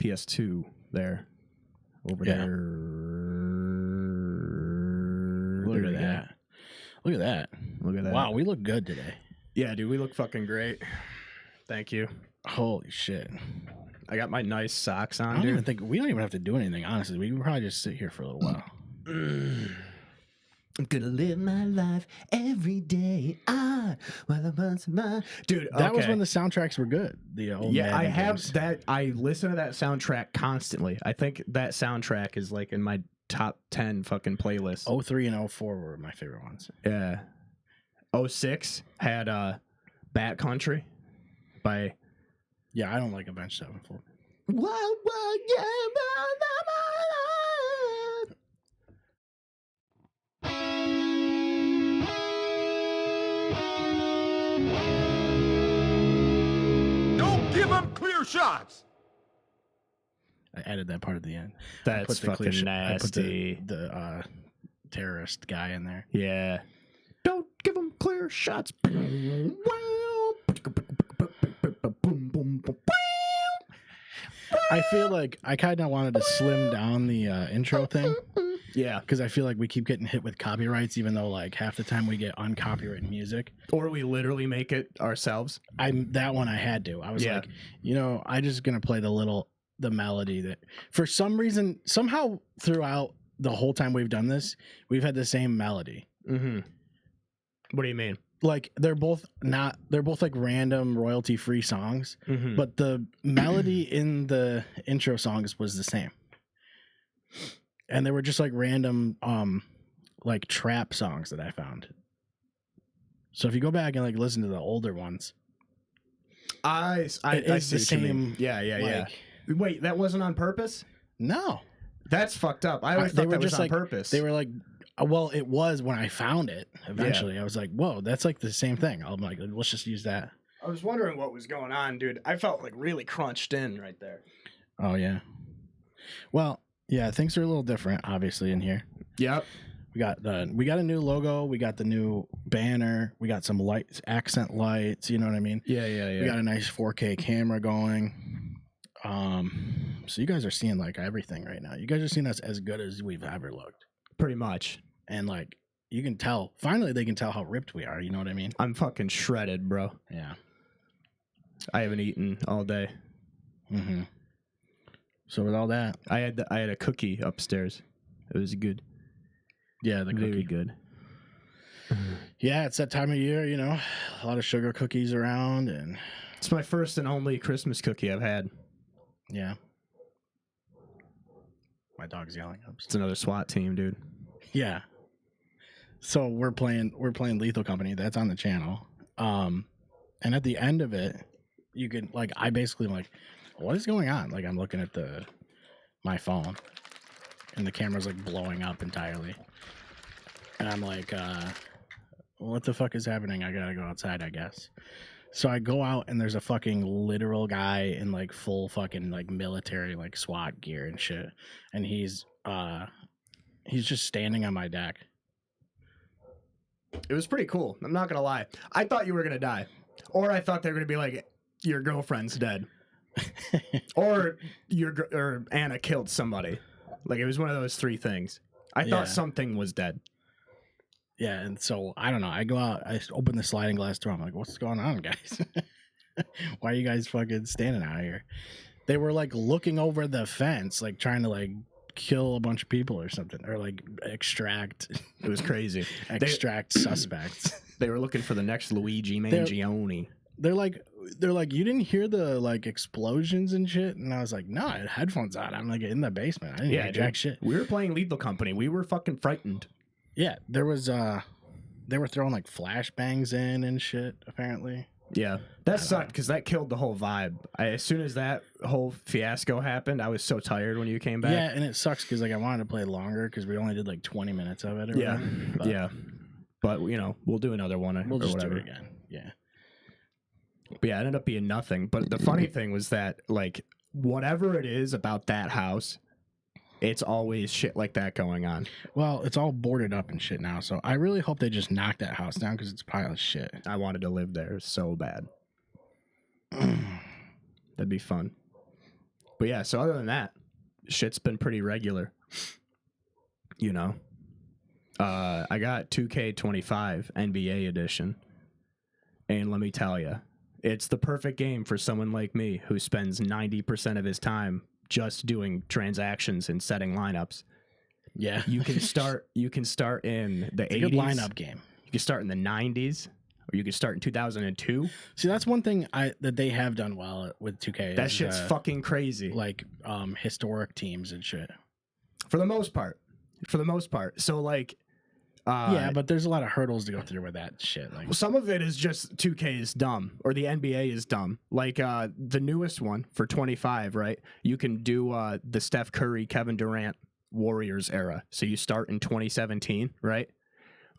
PS2 there. Over there. Look at that. Look at that. Look at that. Wow, we look good today. Yeah, dude, we look fucking great. Thank you. Holy shit. I got my nice socks on, I don't dude. even think we don't even have to do anything, honestly. We can probably just sit here for a little while. I'm gonna live my life every day. Dude, That was when the soundtracks were good. The old yeah, I Madden have games. that. I listen to that soundtrack constantly. I think that soundtrack is like in my top 10 fucking playlist. 03 and 04 were my favorite ones. Yeah. 06 had Bat Country by Yeah, I don't like Avenged Sevenfold. Don't give them clear shots. I added that part at the end. That's fucking I put nasty. the terrorist guy in there. Yeah. Don't give them clear shots. I feel like I kind of wanted to slim down the intro thing Yeah. because I feel like we keep getting hit with copyrights, even though like half the time we get uncopyrighted music. Or we literally make it ourselves. That one I had to. I was Yeah. like, I'm just gonna play the melody that for some reason somehow throughout the whole time we've done this, we've had the same melody. Mm-hmm. What do you mean? Like they're both like random royalty free songs, Mm-hmm. but the melody in the intro songs was the same. And they were just like random like trap songs that I found. So if you go back and like listen to the older ones, I it's see the what you mean. same. Yeah. Like, Wait, that wasn't on purpose? no, That's fucked up. I always thought that was on purpose. They were like, well, it was when I found it. Eventually, I was like, whoa, that's like the same thing. I'm like, let's just use that. I was wondering what was going on, dude. I felt like really crunched in right there. Oh yeah. Well, yeah, things are a little different, obviously, in here. Yep. We got a new logo. We got the new banner. We got some lights, accent lights. You know what I mean? Yeah. We got a nice 4K camera going. So you guys are seeing like everything right now. You guys are seeing us as good as we've ever looked. Pretty much. And like you can tell, finally they can tell how ripped we are. You know what I mean? I'm fucking shredded, bro. Yeah. I haven't eaten all day. Mm-hmm. So with all that, I had a cookie upstairs. It was good. yeah, the Very cookie. good. Yeah, it's that time of year. A lot of sugar cookies around, and It's my first and only Christmas cookie I've had. yeah. My dog's yelling. It's another SWAT team, dude. Yeah. So we're playing Lethal Company. That's on the channel. And at the end of it, you can like I basically am like, what is going on? Like I'm looking at my phone and the camera's like blowing up entirely. And I'm like, what the fuck is happening? I gotta go outside, I guess. So I go out and there's a fucking literal guy in like full fucking like military like SWAT gear and shit. And he's just standing on my deck. It was pretty cool. I'm not gonna lie. I thought you were gonna die, or I thought they were gonna be like, your girlfriend's dead, or or Anna killed somebody. Like it was one of those three things. I Yeah. thought something was dead. Yeah, and so I don't know. I go out, I open the sliding glass door. I'm like, what's going on, guys? Why are you guys fucking standing out here? They were like looking over the fence, like trying to like kill a bunch of people or something, or like extract It was crazy. suspects. They were looking for the next Luigi Mangione. They're like, you didn't hear the like explosions and shit, and I was like, no, I had headphones on. I'm like in the basement. I didn't hear jack shit. We were playing Lethal Company. We were fucking frightened. Yeah, there was they were throwing like flashbangs in and shit. Apparently, Yeah, that sucked because that killed the whole vibe. As soon as that whole fiasco happened, I was so tired when you came back. yeah, and it sucks because like I wanted to play longer because we only did like 20 minutes of it. Or Yeah, whatever, but yeah. But we'll do another one. we'll or just whatever. do it again. Yeah. But yeah, it ended up being nothing. But the funny thing was that like whatever it is about that house, it's always shit like that going on. Well, it's all boarded up and shit now, so I really hope they just knock that house down because it's a pile of shit. I wanted to live there so bad. That'd be fun. But yeah, so other than that, shit's been pretty regular. You know, I got 2K25 NBA edition, and let me tell you, it's the perfect game for someone like me who spends 90% of his time just doing transactions and setting lineups. Yeah. You can start in the 80s. Good lineup game. You can start in the 90s, or you can start in 2002. See, that's one thing that they have done well with 2K. That shit's fucking crazy. Like historic teams and shit. For the most part. So like yeah, but there's a lot of hurdles to go through with that shit. Like some of it is just 2K is dumb, or the NBA is dumb. Like the newest one for 25, right? You can do the Steph Curry, Kevin Durant Warriors era. So you start in 2017, right?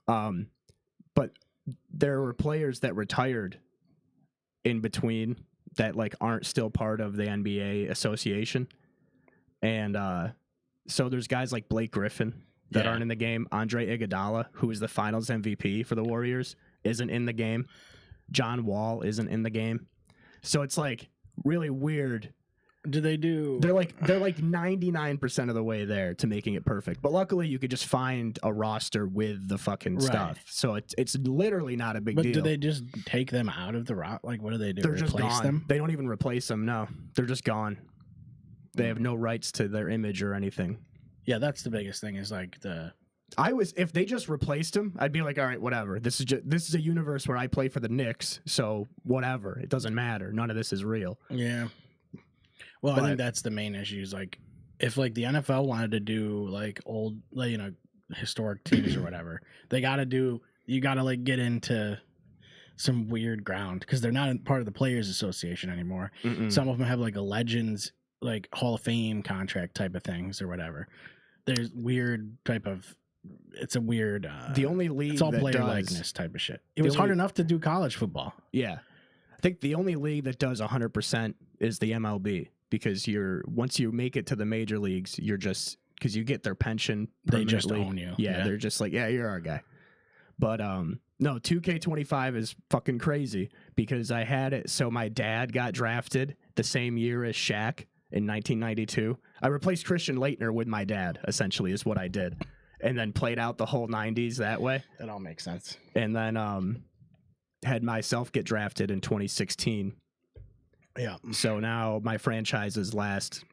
But there were players that retired in between that like aren't still part of the NBA association. And so there's guys like Blake Griffin that aren't in the game. Andre Iguodala, who is the finals MVP for the Warriors, isn't in the game. John Wall isn't in the game. So it's like really weird. Do they do? They're like 99% of the way there to making it perfect. But luckily, you could just find a roster with the fucking stuff. So it's literally not a big deal. But do they just take them out of the Like, what do they do? They're replace just gone. them? They don't even replace them. No, they're just gone. They have no rights to their image or anything. Yeah, that's the biggest thing. Is like if they just replaced him, I'd be like, all right, whatever. This is a universe where I play for the Knicks, so whatever. It doesn't matter. None of this is real. Yeah. Well, I think that's the main issue. Is like if like the NFL wanted to do like old, like, you know, historic teams or whatever, you got to like get into some weird ground because they're not part of the Players Association anymore. Mm-mm. Some of them have like a Legends, like Hall of Fame contract type of things or whatever. There's weird type of. It's a weird. The only league it's all that player does, likeness type of shit. It was hard enough to do college football. Yeah, I think the only league that does 100% is the MLB because once you make it to the major leagues, you're just because you get their pension. They just own you. Yeah, they're just like, yeah, you're our guy. But no, 2K25 is fucking crazy because I had it. So my dad got drafted the same year as Shaq in 1992. I replaced Christian Laettner with my dad. Essentially, is what I did. And then played out the whole 90s that way. That all makes sense. And then had myself get drafted in 2016. Yeah. So now my franchises last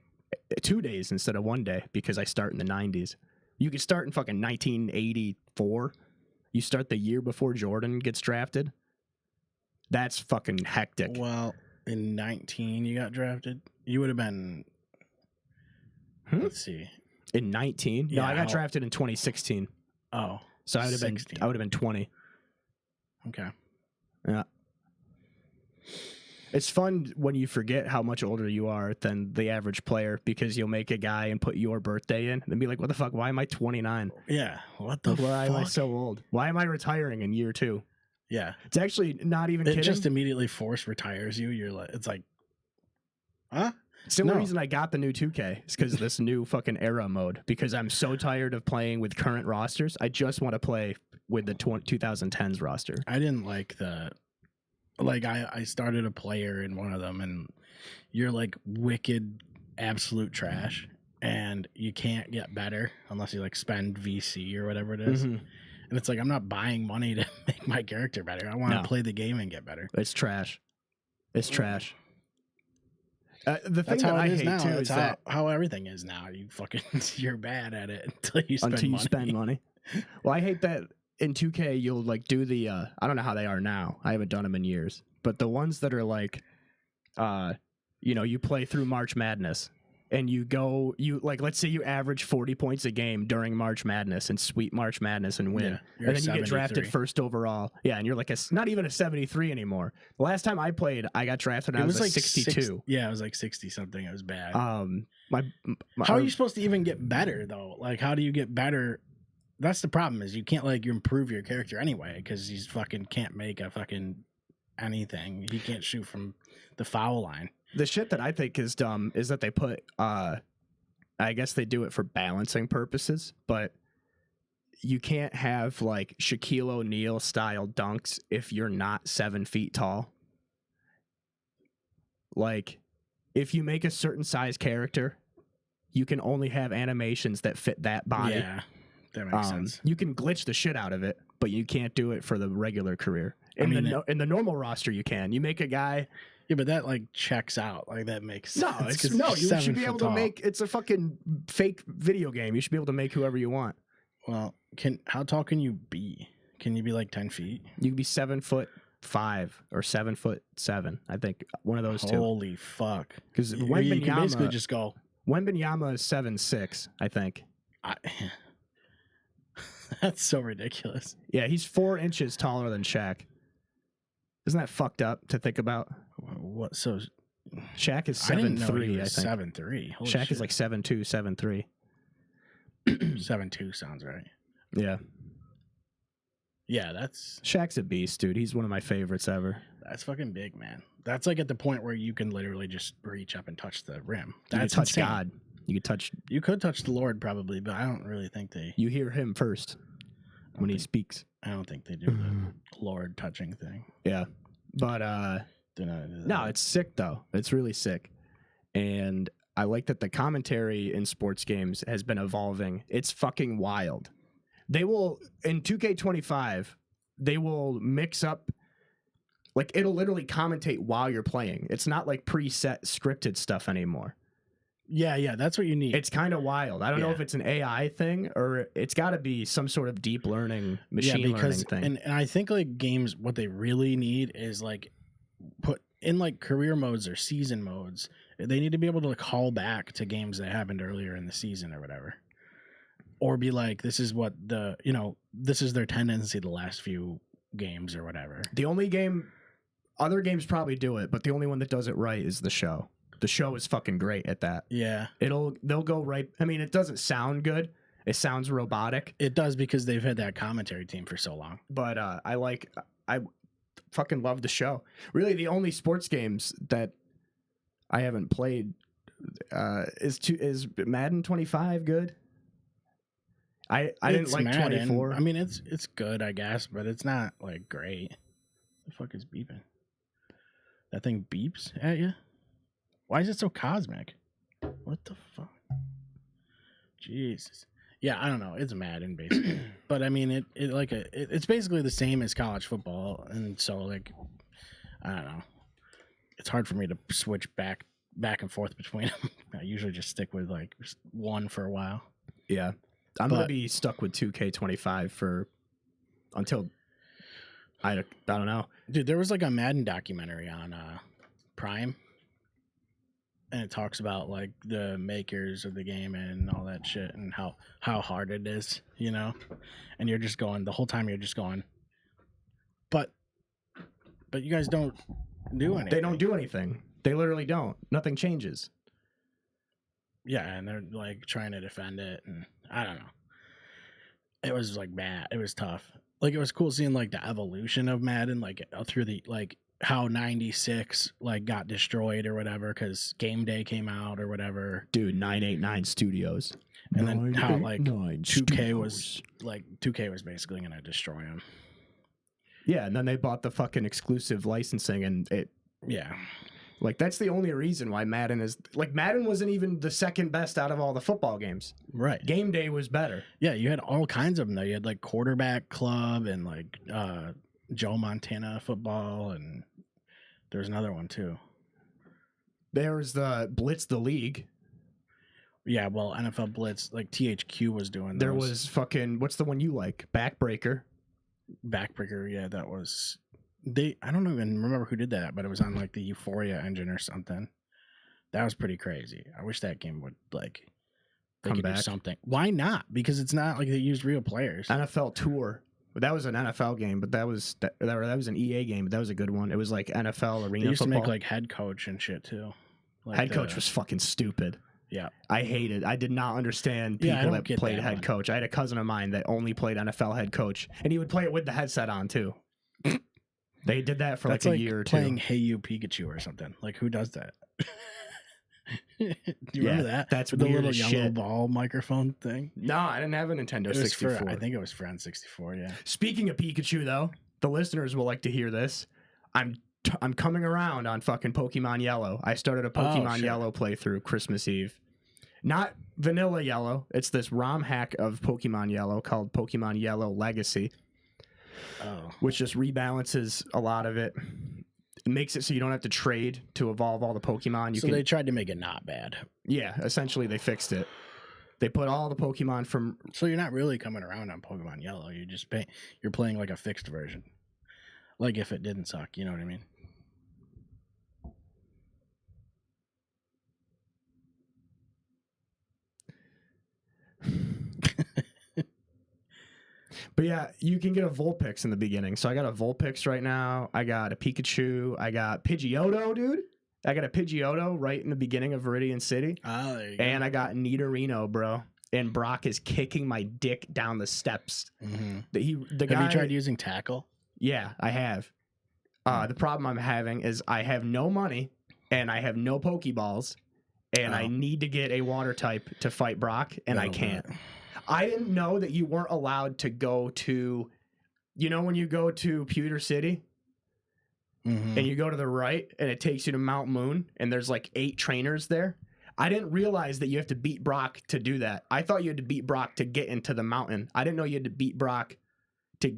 2 days instead of 1 day because I start in the 90s. You could start in fucking 1984. You start the year before Jordan gets drafted. That's fucking hectic. Well, in 19 you got drafted? You would have been... Let's see. In 19? Yeah, no, I got drafted in 2016. Oh. So I would have been 20. Okay. Yeah. It's fun when you forget how much older you are than the average player because you'll make a guy and put your birthday in and be like, what the fuck? Why am I 29? Yeah. What the fuck? Why am I so old? Why am I retiring in year 2? Yeah. It's actually not even kidding. It just immediately force retires you. You're like, it's like, huh? It's the only reason I got the new 2K is because of this new fucking era mode. Because I'm so tired of playing with current rosters. I just want to play with the 2010s roster. I didn't like I started a player in one of them, and you're like wicked, absolute trash, and you can't get better unless you like spend VC or whatever it is. Mm-hmm. And it's like I'm not buying money to make my character better. I want to play the game and get better. It's trash. It's trash. The thing That's that how I it is hate now. too That's is how everything is now. You fucking you're bad at it until you spend money. Well, I hate that in 2K you'll like do the I don't know how they are now. I haven't done them in years. But the ones that are like you play through March Madness and let's say you average 40 points a game during March Madness and sweep March Madness and win. Yeah, and then you get drafted first overall. Yeah, and you're like not even a 73 anymore. The last time I played, I got drafted and I was like 62. Yeah, it was like 60 something. It was bad. How are you supposed to even get better though? Like how do you get better? That's the problem is you can't like improve your character anyway because he's fucking can't make a fucking anything. He can't shoot from the foul line. The shit that I think is dumb is that they put I guess they do it for balancing purposes, but you can't have like Shaquille O'Neal style dunks if you're not 7 feet tall. Like if you make a certain size character, you can only have animations that fit that body. Yeah, that makes sense. You can glitch the shit out of it, but you can't do it for the regular career. In the normal roster, you can. You make a guy. Yeah, but that like checks out. Like that makes No, sense. you should be able to make. It's a fucking fake video game. You should be able to make whoever you want. Well, how tall can you be? Can you be like 10 feet? You can be 7'5" or 7'7". I think one of those two. Holy fuck! Because You can basically just go. Wembanyama is 7'6", I think. That's so ridiculous. Yeah, he's 4 inches taller than Shaq. Isn't that fucked up to think about? What? So Shaq is I didn't know 7'3", he I was think. 7'3". Shaq is like 7'2", 7'3". 7'2" sounds right. Yeah. Yeah, that's Shaq's a beast, dude. He's one of my favorites ever. that's fucking big, man. That's like at the point where you can literally just reach up and touch the rim. You That's can touch insane. God. You could touch the Lord probably, but I don't really think they. You hear him first when he speaks. I don't think they do the Lord touching thing. Yeah. But Do not do that. no, it's sick though. It's really sick. And I like that the commentary in sports games has been evolving. It's fucking wild. They will in 2K25, they will mix up, like it'll literally commentate while you're playing. It's not like preset scripted stuff anymore. Yeah, that's what you need. It's kind of wild. I don't know if it's an AI thing or it's got to be some sort of deep learning, machine learning thing. And I think like games, what they really need is like put in like career modes or season modes. They need to be able to like call back to games that happened earlier in the season or whatever, or be like, this is what this is their tendency the last few games or whatever. The only game, other games probably do it, but the only one that does it right is the show. The show is fucking great at that. Yeah, they'll go right. I mean, it doesn't sound good. It sounds robotic. it does because they've had that commentary team for so long. But I fucking love the show. Really, the only sports games that I haven't played is Madden 25 good. I didn't like Madden. 24. I mean, it's good, I guess, but it's not like great. The fuck is beeping? That thing beeps at you? Why is it so cosmic? What the fuck? Jesus. Yeah, I don't know. It's Madden basically, but I mean, it's basically the same as college football, and so like, I don't know. It's hard for me to switch back and forth between them. I usually just stick with like one for a while. Yeah, I'm gonna be stuck with 2K25 until I don't know. Dude, there was like a Madden documentary on Prime. And it talks about like the makers of the game and all that shit and how hard it is, and you're just going the whole time you're just going, but you guys don't do anything. They don't do anything. They literally don't. Nothing changes. Yeah, and they're like trying to defend it, and I don't know. It was like bad. It was tough. Like it was cool seeing like the evolution of Madden, like through the like how 96 like got destroyed or whatever because Game Day came out or whatever. Dude, 989 Studios. And then how like 2K Studios. was basically gonna destroy them. Yeah, and then they bought the fucking exclusive licensing and it. Yeah. Like that's the only reason why Madden wasn't even the second best out of all the football games. Right. Game Day was better. Yeah, you had all kinds of them though. You had like Quarterback Club and like Joe Montana football, and there's another one too. There's the Blitz the League. Yeah, well, NFL Blitz, like THQ was doing those. There was fucking, what's the one you like? Backbreaker. Backbreaker, yeah, that was I don't even remember who did that, but it was on like the Euphoria engine or something. That was pretty crazy. I wish that game would like they come could back. do something. Why not? Because it's not like they used real players. NFL Tour. That was an NFL game, but that was an EA game, but that was a good one. It was like NFL arena They used football. to make like head coach and shit too. Like head coach was fucking stupid. Yeah. I did not understand people that played head coach. I had a cousin of mine that only played NFL head coach, and he would play it with the headset on too. They did that for That's like a year or two. Playing Hey You Pikachu or something. Like who does that? Do you remember that? That's with the weird little as yellow shit. ball microphone thing. No, I didn't have a Nintendo 64. I think it was for N64. Yeah. Speaking of Pikachu, though, the listeners will like to hear this. I'm I'm coming around on fucking Pokemon Yellow. I started a Pokemon shit. Yellow playthrough Christmas Eve. Not vanilla Yellow. It's this ROM hack of Pokemon Yellow called Pokemon Yellow Legacy, which just rebalances a lot of it. It makes it so you don't have to trade to evolve all the Pokemon. So they tried to make it not bad. Yeah, essentially they fixed it. They put all the Pokemon from... So you're not really coming around on Pokemon Yellow. You're playing like a fixed version. Like if it didn't suck, you know what I mean? But yeah, you can get a Vulpix in the beginning. So I got a Vulpix right now. I got a Pikachu. I got Pidgeotto, dude. I got a Pidgeotto right in the beginning of Viridian City. Oh, there you go. And I got Nidorino, bro. And Brock is kicking my dick down the steps. Mm-hmm. The guy, have you tried using Tackle? Yeah, I have. The problem I'm having is I have no money and I have no Pokeballs. And I need to get a water type to fight Brock, and I can't. I didn't know that you weren't allowed to go to, you know, when you go to Pewter City and you go to the right and it takes you to Mount Moon and there's like 8 trainers there. I didn't realize that you have to beat Brock to do that. I thought you had to beat Brock to get into the mountain. I didn't know you had to beat Brock to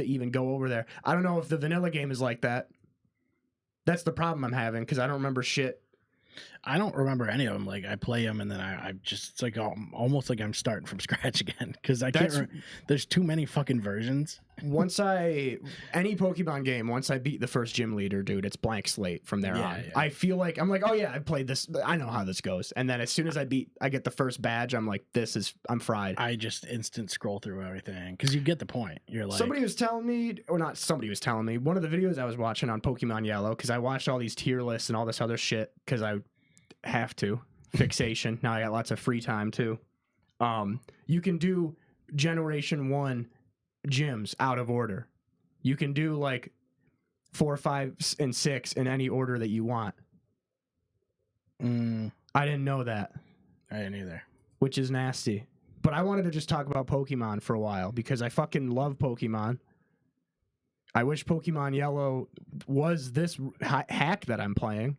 even go over there. I don't know if the vanilla game is like that. That's the problem I'm having because I don't remember shit. I don't remember any of them. Like I play them and then I just, it's like almost like I'm starting from scratch again because I can't. There's too many fucking versions. Any Pokemon game, once I beat the first gym leader, dude, it's blank slate from there on. Yeah. I feel like I'm like, oh yeah, I played this. I know how this goes. And then as soon as I get the first badge, I'm like, I'm fried. I just instant scroll through everything because you get the point. You're like, somebody was telling me, or not somebody was telling me, one of the videos I was watching on Pokemon Yellow, because I watched all these tier lists and all this other shit because I have to. Fixation. Now I got lots of free time too. You can do Generation 1 gyms out of order. You can do like 4, 5, and 6 in any order that you want. I didn't know that. I didn't either. Which is nasty. But I wanted to just talk about Pokemon for a while because I fucking love Pokemon. I wish Pokemon Yellow was this hack that I'm playing.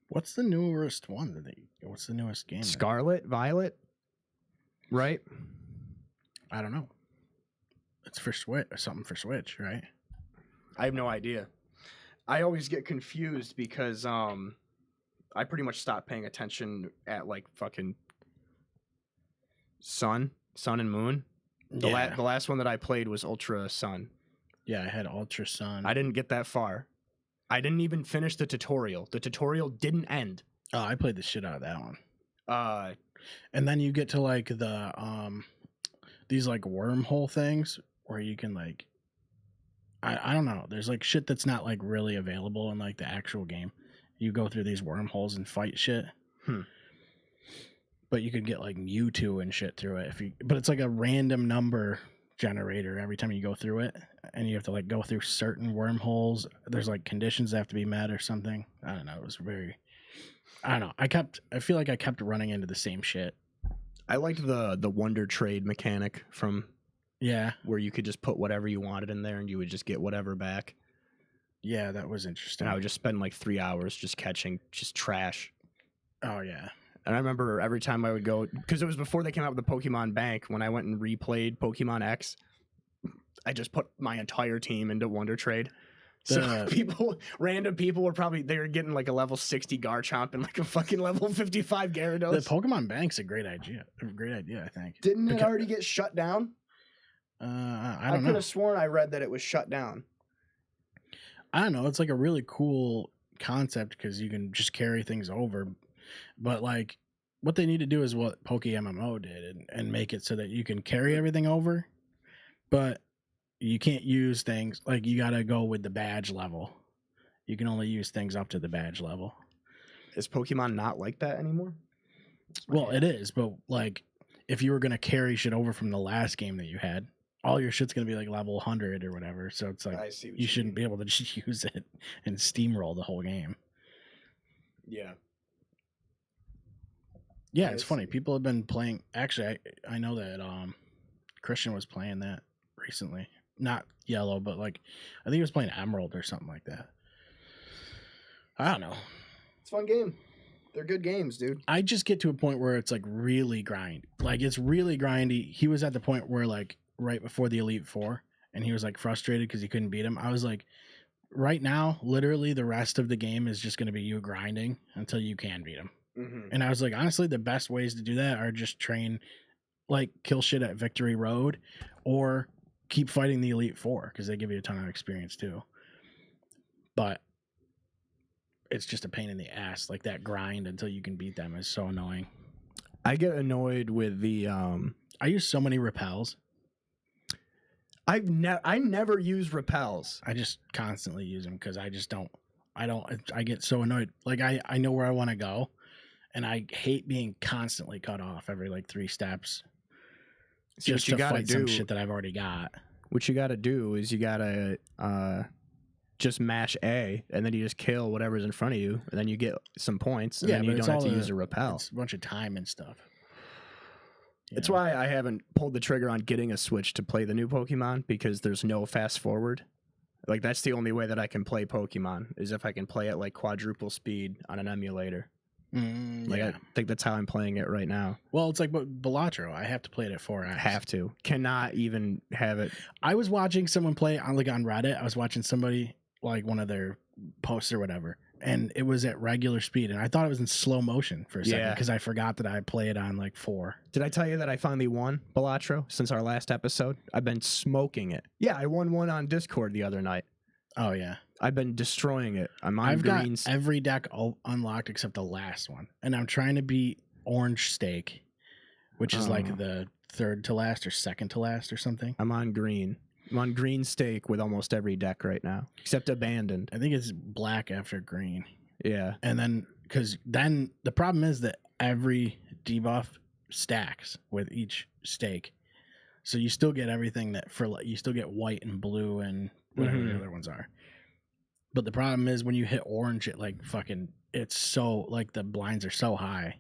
What's the newest one? What's the newest game? Scarlet, Violet, right? I don't know. It's for Switch or something for Switch, right? I have no idea. I always get confused because I pretty much stopped paying attention at like fucking Sun and Moon. The last one that I played was Ultra Sun. Yeah, I had Ultra Sun. I didn't get that far. I didn't even finish the tutorial. The tutorial didn't end. Oh, I played the shit out of that one. And then you get to like the these like wormhole things where you can like I don't know. There's like shit that's not like really available in like the actual game. You go through these wormholes and fight shit. But you could get like Mewtwo and shit through it but it's like a random number generator every time you go through it, and you have to like go through certain wormholes. There's like conditions that have to be met or something. I don't know. It was very, I don't know. I feel like I kept running into the same shit. I liked the Wonder Trade mechanic from where you could just put whatever you wanted in there and you would just get whatever back. Yeah, that was interesting. And I would just spend like 3 hours just catching just trash. Oh yeah. And I remember every time I would go, because it was before they came out with the Pokemon Bank, when I went and replayed Pokemon X, I just put my entire team into Wonder Trade. So random people were they were getting like a level 60 Garchomp and like a fucking level 55 Gyarados. The Pokemon Bank's a great idea. I think. Didn't it already get shut down? I could have sworn I read that it was shut down. I don't know. It's like a really cool concept because you can just carry things over. But like what they need to do is what PokeMMO did and make it so that you can carry everything over, but you can't use things like you got to go with the badge level. You can only use things up to the badge level. Is Pokemon not like that anymore? Well, it is, but like if you were going to carry shit over from the last game that you had, all your shit's going to be like level 100 or whatever. So it's like you shouldn't be able to just use it and steamroll the whole game. Yeah. Yeah, it's funny. People have been playing. Actually, I know that Christian was playing that recently. Not Yellow, but like I think he was playing Emerald or something like that. I don't know. It's a fun game. They're good games, dude. I just get to a point where it's like really grind. Like it's really grindy. He was at the point where like right before the Elite Four, and he was like frustrated because he couldn't beat him. I was like, right now, literally the rest of the game is just going to be you grinding until you can beat him. Mm-hmm. And I was like, honestly, the best ways to do that are just train, like kill shit at Victory Road, or keep fighting the Elite Four because they give you a ton of experience too. But it's just a pain in the ass. Like that grind until you can beat them is so annoying. I get annoyed with the. I use so many repels. I never use repels. I just constantly use them because I just don't. I get so annoyed. Like I know where I want to go, and I hate being constantly cut off every like 3 steps. See, Just to fight some shit that I've already got. What you got to do is you got to just mash A, and then you just kill whatever's in front of you, and then you get some points, and then you don't have to use a repel. It's a bunch of time and stuff. It's why I haven't pulled the trigger on getting a Switch to play the new Pokemon, because there's no fast forward. Like, that's the only way that I can play Pokemon, is if I can play at like quadruple speed on an emulator. Like, I think that's how I'm playing it right now. Well, it's like Balatro. I have to play it at 4x. Have to. Cannot even have it. I was watching someone play on Reddit. I was watching somebody, like one of their posts or whatever, and it was at regular speed, and I thought it was in slow motion for a second because I forgot that I play it on like 4. Did I tell you that I finally won Balatro since our last episode? I've been smoking it. Yeah, I won one on Discord the other night. Oh yeah, I've been destroying it. I've got every deck unlocked except the last one, and I'm trying to beat Orange Stake, which is like the 3rd to last or 2nd to last or something. I'm on green. I'm on green Stake with almost every deck right now, except Abandoned. I think it's black after green. Yeah, and then because then the problem is that every debuff stacks with each stake, so you still get everything that you still get white and blue and whatever the other ones are. But the problem is when you hit orange, it like fucking, it's so like the blinds are so high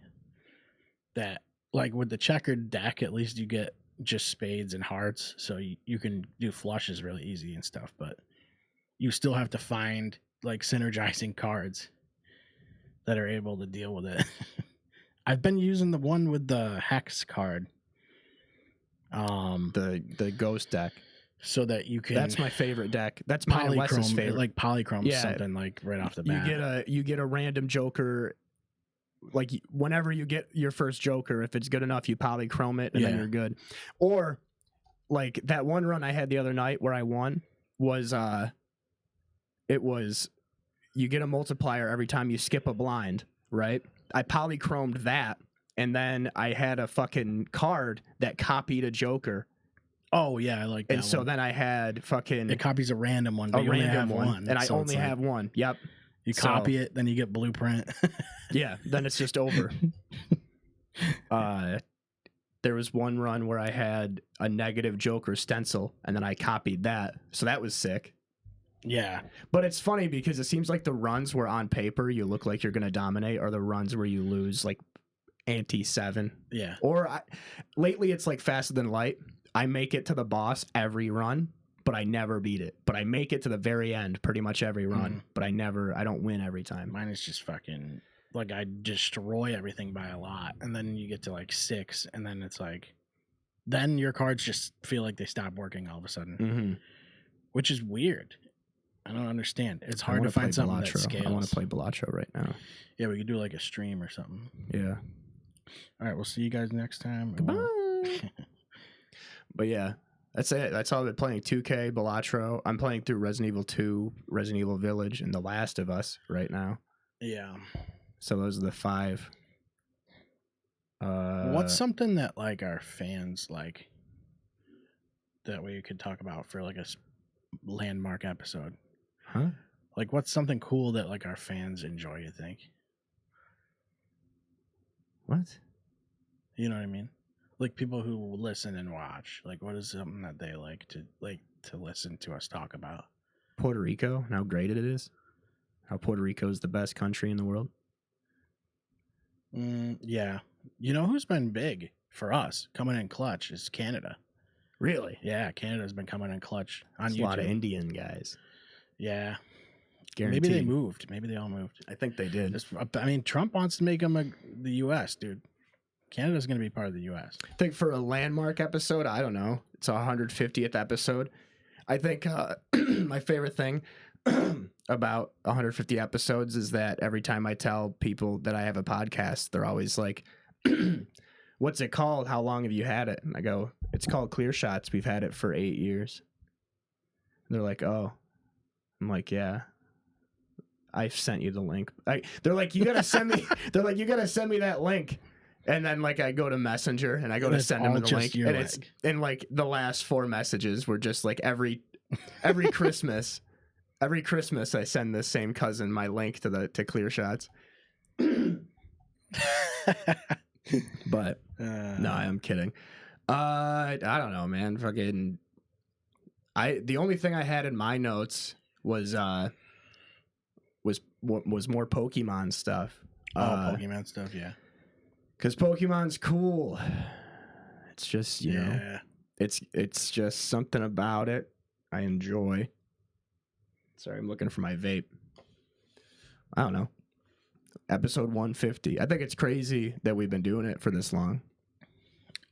that like with the checkered deck, at least you get just spades and hearts, so you can do flushes really easy and stuff. But you still have to find like synergizing cards that are able to deal with it. I've been using the one with the hex card, the ghost deck. So that you can. That's my favorite deck. That's my Wes's favorite. Like Polychrome, something like right off the bat. You get a random Joker. Like whenever you get your first Joker, if it's good enough, you Polychrome it and then you're good. Or like that one run I had the other night where I won was it was you get a multiplier every time you skip a blind, right? I Polychromed that, and then I had a fucking card that copied a Joker. Oh yeah, I like that. And so then I had fucking it copies a random one, but you only have one, and I only have one. Yep. You copy it, then you get blueprint. Yeah, then it's just over. There was one run where I had a negative Joker stencil, and then I copied that, so that was sick. Yeah, but it's funny because it seems like the runs where on paper you look like you're gonna dominate are the runs where you lose like ante-7. Yeah. Or lately it's like Faster Than Light. I make it to the boss every run, but I never beat it. But I make it to the very end pretty much every run, but I don't win every time. Mine is just fucking, like, I destroy everything by a lot, and then you get to, like, 6, and then it's like, then your cards just feel like they stop working all of a sudden, which is weird. I don't understand. It's hard to find something that scales. I want to play Balatro right now. Yeah, we could do, like, a stream or something. Yeah. All right, we'll see you guys next time. Goodbye. But yeah, that's it. That's all I've been playing. 2K, Balatro. I'm playing through Resident Evil 2, Resident Evil Village, and The Last of Us right now. Yeah. So those are the 5. What's something that like our fans like that we could talk about for like a landmark episode? Huh? Like what's something cool that like our fans enjoy, you think? What? You know what I mean? Like people who listen and watch, like what is something that they like to listen to us talk about? Puerto Rico and how great it is. How Puerto Rico is the best country in the world. Yeah. You know who's been big for us coming in clutch is Canada. Really? Yeah, Canada's been coming in clutch on YouTube. A lot of Indian guys. Yeah. Guaranteed. Maybe they moved. Maybe they all moved. I think they did. I mean, Trump wants to make them the U.S., dude. Canada's going to be part of the U.S. I think for a landmark episode, I don't know. It's a 150th episode. I think my favorite thing about 150 episodes is that every time I tell people that I have a podcast, they're always like, what's it called? How long have you had it? And I go, it's called Clear Shots. We've had it for 8 years. And they're like, oh. I'm like, yeah. I sent you the link. They're like, you gotta send me. They're like, you gotta send me that link. And then like I go to Messenger and I go to send them the link, and it's and like the last 4 messages were just like every Christmas, every Christmas I send this same cousin my link to Clear Shots. But no, I'm kidding. I don't know, man. Fucking. The only thing I had in my notes was more Pokemon stuff. Pokemon stuff, yeah. Because Pokemon's cool. It's just, you know, it's just something about it I enjoy. Sorry, I'm looking for my vape. I don't know. Episode 150. I think it's crazy that we've been doing it for this long.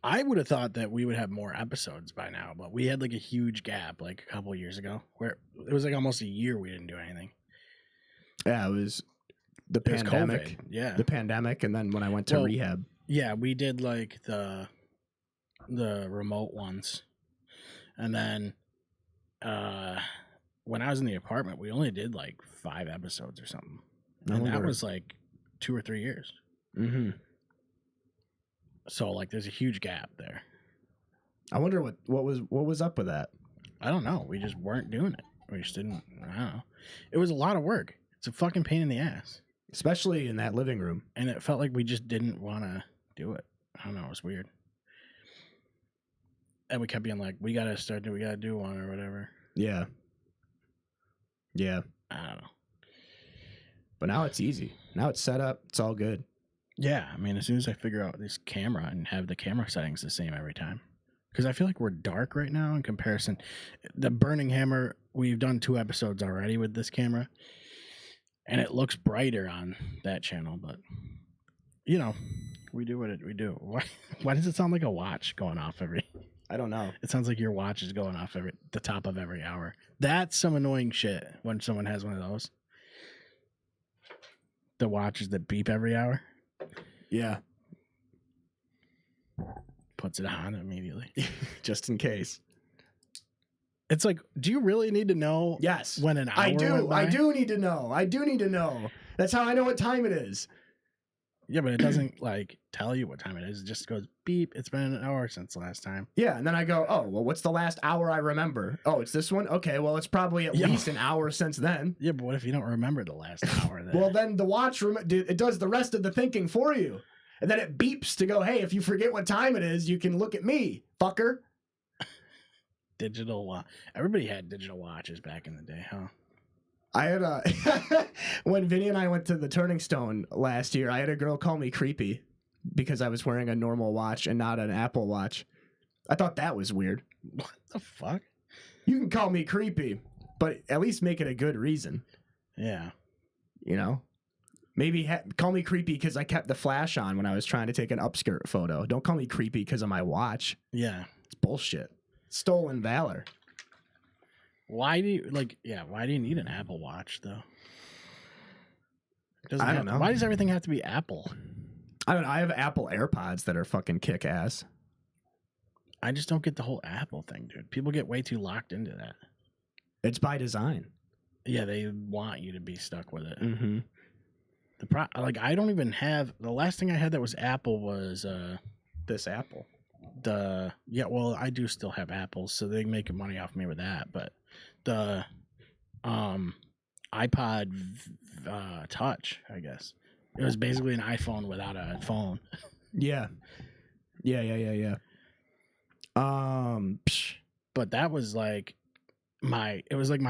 I would have thought that we would have more episodes by now, but we had like a huge gap like a couple of years ago where it was like almost a year we didn't do anything. Yeah, it was the pandemic. Yeah. The pandemic, and then when I went to rehab. Yeah, we did like the remote ones. And then when I was in the apartment, we only did like 5 episodes or something. And that was like 2 or 3 years. Mm-hmm. So like there's a huge gap there. I wonder what was up with that. I don't know. We just weren't doing it. We just didn't. I don't know. It was a lot of work. It's a fucking pain in the ass. Especially in that living room. And it felt like we just didn't want to do it. I don't know. It was weird. And we kept being like, we got to do one or whatever. Yeah. Yeah. I don't know. But now it's easy. Now it's set up. It's all good. Yeah. I mean, as soon as I figure out this camera and have the camera settings the same every time. Because I feel like we're dark right now in comparison. The Burning Hammer, we've done 2 episodes already with this camera. And it looks brighter on that channel. But, you know, we do what we do. Why does it sound like a watch going off every... I don't know. It sounds like your watch is going off the top of every hour. That's some annoying shit when someone has one of those. The watches that beep every hour. Yeah. Puts it on immediately. Just in case. It's like, do you really need to know? Yes. When an hour I do. went by? I do need to know. I do need to know. That's how I know what time it is. Yeah, but it doesn't like tell you what time it is. It just goes beep. It's been an hour since last time. Yeah, and then I go, oh, well, what's the last hour I remember? Oh, it's this one? Okay, well, it's probably at least an hour since then. Yeah, but what if you don't remember the last hour? Then? Well, then the watch, it does the rest of the thinking for you. And then it beeps to go, hey, if you forget what time it is, you can look at me, fucker. Digital watch. Everybody had digital watches back in the day, huh? I had when Vinny and I went to the Turning Stone last year, I had a girl call me creepy because I was wearing a normal watch and not an Apple Watch. I thought that was weird. What the fuck? You can call me creepy, but at least make it a good reason. Yeah. You know? Maybe call me creepy because I kept the flash on when I was trying to take an upskirt photo. Don't call me creepy because of my watch. Yeah. It's bullshit. Stolen valor. Why do you need an Apple Watch though? I don't know. Why does everything have to be Apple? I don't know. I have Apple AirPods that are fucking kick ass. I just don't get the whole Apple thing, dude. People get way too locked into that. It's by design. Yeah, they want you to be stuck with it. Mm-hmm. I don't even have the last thing I had that was Apple was this Apple. I do still have Apples, so they make money off me with that. But the iPod Touch, I guess it was basically an iPhone without a phone. Yeah. But that was like my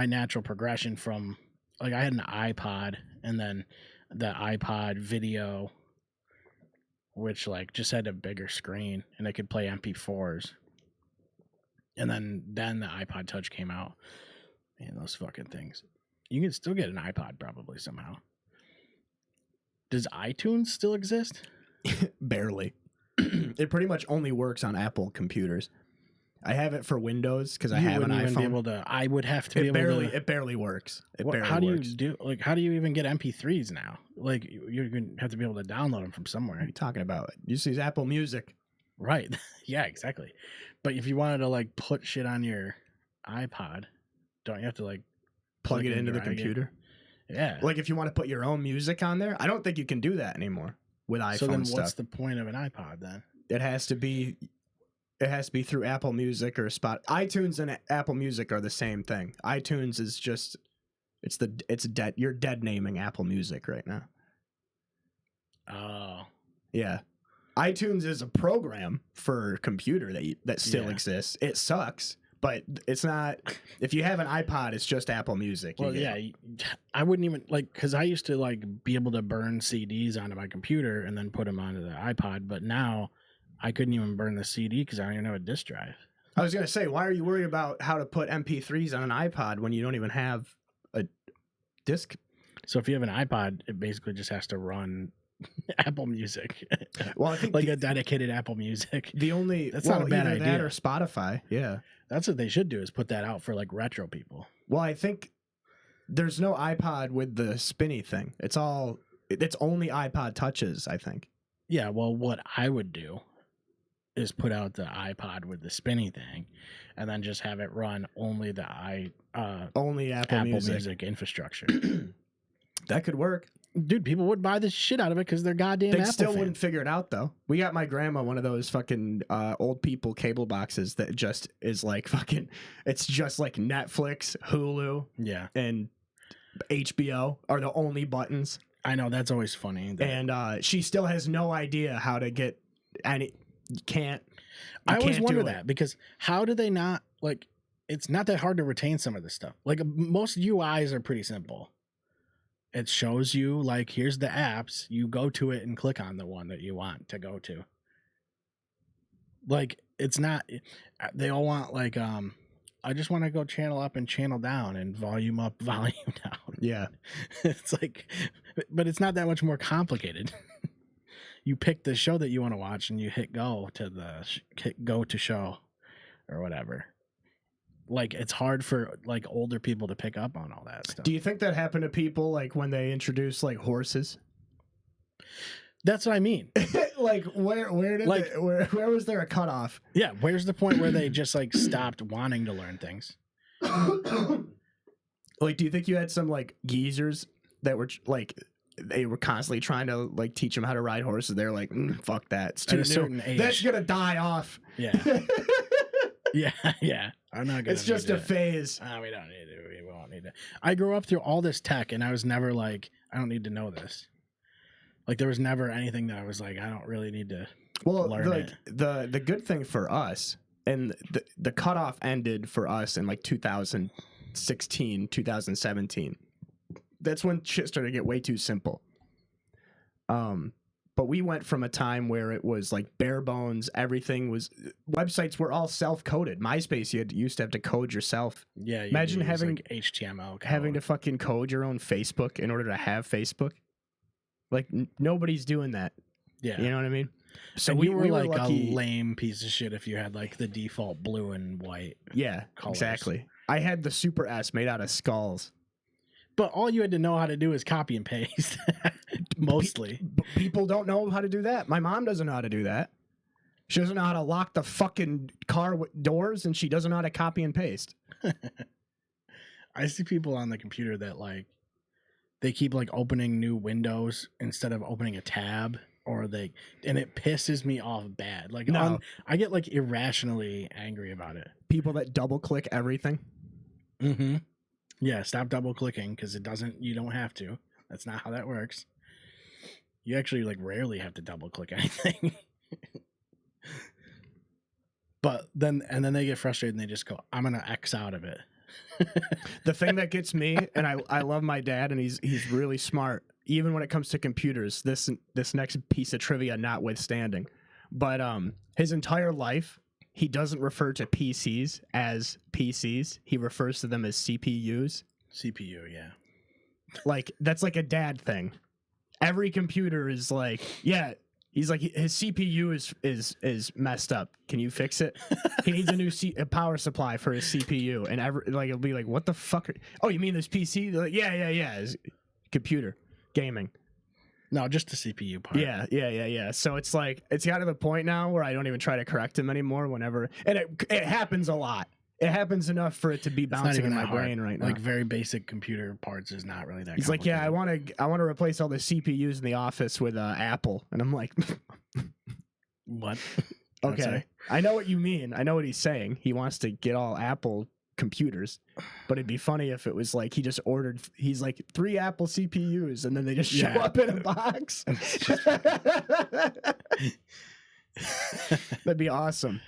natural progression from like I had an iPod and then the iPod video, which like just had a bigger screen and I could play MP4s. And then the iPod Touch came out. Man, those fucking things. You can still get an iPod probably somehow. Does iTunes still exist? Barely. It pretty much only works on Apple computers. I have it for Windows because I have an Even iPhone. be able to. I would have to be able to. It barely works. How do you do? Like, how do you even get MP3s now? Like, you're gonna have to be able to download them from somewhere. What are you talking about? You just use Apple Music. Right. Yeah, exactly. But if you wanted to like put shit on your iPod, don't you have to like Plug it into the computer? Yeah. Like if you want to put your own music on there, I don't think you can do that anymore with iPhone so then stuff. what's the point of an iPod then? It has to be through Apple Music or iTunes and Apple Music are the same thing. iTunes is just it's dead. You're dead naming Apple Music right now. Oh. Yeah. iTunes is a program for computer that still exists. It sucks, but it's not. If you have an iPod, it's just Apple Music. Well, yeah, I wouldn't even like because I used to like be able to burn CDs onto my computer and then put them onto the iPod, but now I couldn't even burn the CD because I don't even have a disk drive. I was gonna say, why are you worried about how to put MP3s on an iPod when you don't even have a disc? So if you have an iPod, it basically just has to run Apple Music. Well, I think like a dedicated Apple Music. That's not a bad either idea. that or Spotify. Yeah, that's what they should do is put that out for like retro people. Well, I think there's no iPod with the spinny thing. It's only iPod touches, I think. Yeah, well, what I would do is put out the iPod with the spinny thing, and then just have it run only the only Apple Music infrastructure. That could work. Dude, people would buy the shit out of it because they're goddamn They Apple still fans. wouldn't figure it out, though. We got my grandma one of those fucking old people cable boxes that just is like fucking... It's just like Netflix, Hulu, Yeah, and HBO are the only buttons. I know, that's always funny. And she still has no idea how to get... And you can't... I always wonder that, because how do they not... Like, it's not that hard to retain some of this stuff. Like, most UIs are pretty simple. It shows you, like, here's the apps. You go to it and click on the one that you want to go to. Like, it's not... They all want, like, I just want to go channel up and channel down and volume up, volume down. Yeah. It's like... But it's not that much more complicated. You pick the show that you want to watch and you hit go to hit go to show or whatever. Like, it's hard for like older people to pick up on all that stuff. Do you think that happened to people like when they introduced like horses? That's what I mean. Like where was there a cutoff? Yeah, where's the point where they just like stopped wanting to learn things? Like, do you think you had some like geezers that were like they were constantly trying to like teach them how to ride horses? They're like, fuck that. It's too At a certain age. That's gonna die off. Yeah. Yeah. I'm not gonna. It's just a phase. We don't need it. We won't need it. I grew up through all this tech, and I was never like, I don't need to know this. Like, there was never anything that I was like, I don't really need to learn like it. the good thing for us, and the cutoff ended for us in like 2016, 2017. That's when shit started to get way too simple. But we went from a time where it was like bare bones. Everything was websites were all self-coded. MySpace, you used to have to code yourself. Yeah, imagine having like HTML code. having to fucking code your own Facebook in order to have Facebook. Like nobody's doing that. Yeah, you know what I mean. So and we were like lucky. a lame piece of shit if you had like the default blue and white. Yeah, colors. exactly. I had the Super S made out of skulls. But all you had to know how to do is copy and paste. Mostly. People don't know how to do that. My mom doesn't know how to do that. She doesn't know how to lock the fucking car doors, and she doesn't know how to copy and paste. I see people on the computer that like they keep like opening new windows instead of opening a tab, and it pisses me off bad. Like, No. I get like irrationally angry about it. People that double click everything. Mm-hmm. Yeah, stop double clicking because you don't have to. That's not how that works. You actually like rarely have to double click anything. But then they get frustrated and they just go, I'm going to X out of it. The thing that gets me, and I love my dad, and he's really smart, even when it comes to computers, this next piece of trivia notwithstanding. But his entire life, he doesn't refer to PCs as PCs. He refers to them as CPUs. CPU, yeah. Like that's like a dad thing. Every computer is like, yeah. He's like, his CPU is messed up. Can you fix it? He needs a power supply for his CPU, and it'll be like, what the fuck? Oh, you mean this PC? They're like, yeah. It's computer gaming. No, just the CPU part. Yeah. So it's like it's got to the point now where I don't even try to correct him anymore. Whenever, and it happens a lot. It happens enough for it to be bouncing in my brain right now. Like very basic computer parts is not really that. He's like, yeah, I want to replace all the CPUs in the office with Apple, and I'm like, what? Okay, I know what you mean. I know what he's saying. He wants to get all Apple computers, but it'd be funny if it was like he just ordered. He's like 3 Apple CPUs, and then they just show up in a box. That'd be awesome.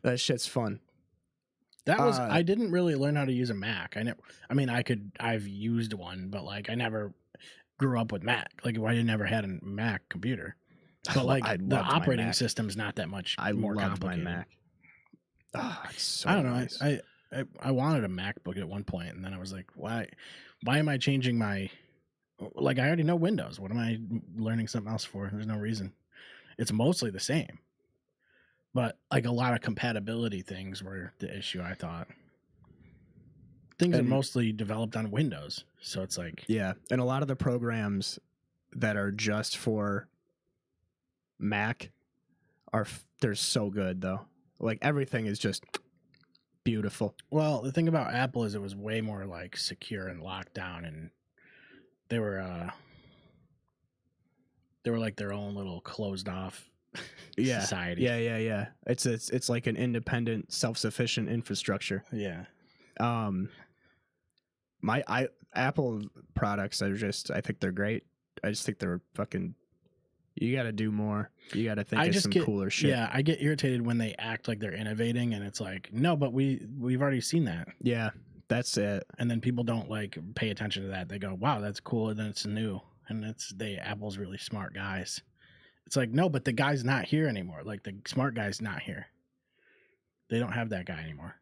That shit's fun. That was I didn't really learn how to use a Mac. I've used one, but like I never grew up with Mac. Like I never had a Mac computer. But like the operating system's not that much more complicated. My Mac. Oh, it's so I don't know. nice. I wanted a MacBook at one point, and then I was like, why am I changing my like I already know Windows. What am I learning something else for? There's no reason. It's mostly the same. But like a lot of compatibility things were the issue, I thought. Things are mostly developed on Windows. So it's like... Yeah, and a lot of the programs that are just for Mac they're so good, though. Like, everything is just beautiful. Well, the thing about Apple is it was way more like secure and locked down, and they were like their own little closed off society. Yeah. It's like an independent, self-sufficient infrastructure. Yeah. Apple products I think they're great. I just think they're fucking. You got to do more. You got to think of some cooler shit. Yeah, I get irritated when they act like they're innovating, and it's like, no, but we've already seen that. Yeah, that's it. And then people don't like pay attention to that. They go, wow, that's cool, and then it's new, and Apple's really smart guys. It's like, no, but the guy's not here anymore. Like, the smart guy's not here. They don't have that guy anymore.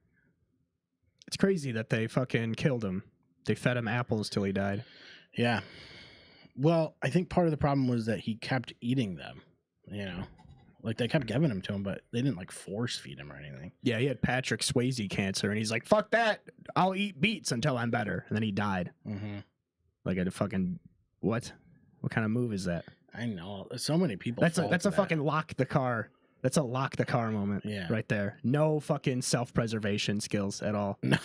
It's crazy that they fucking killed him. They fed him apples till he died. Yeah. Well, I think part of the problem was that he kept eating them, you know? Like, they kept giving them to him, but they didn't, like, force feed him or anything. Yeah, he had Patrick Swayze cancer, and he's like, fuck that. I'll eat beets until I'm better. And then he died. Mm-hmm. Like, a fucking... What? What kind of move is that? I know. So many people. That's a fucking lock the car. That's a lock the car moment. Yeah. Right there. No fucking self-preservation skills at all. No.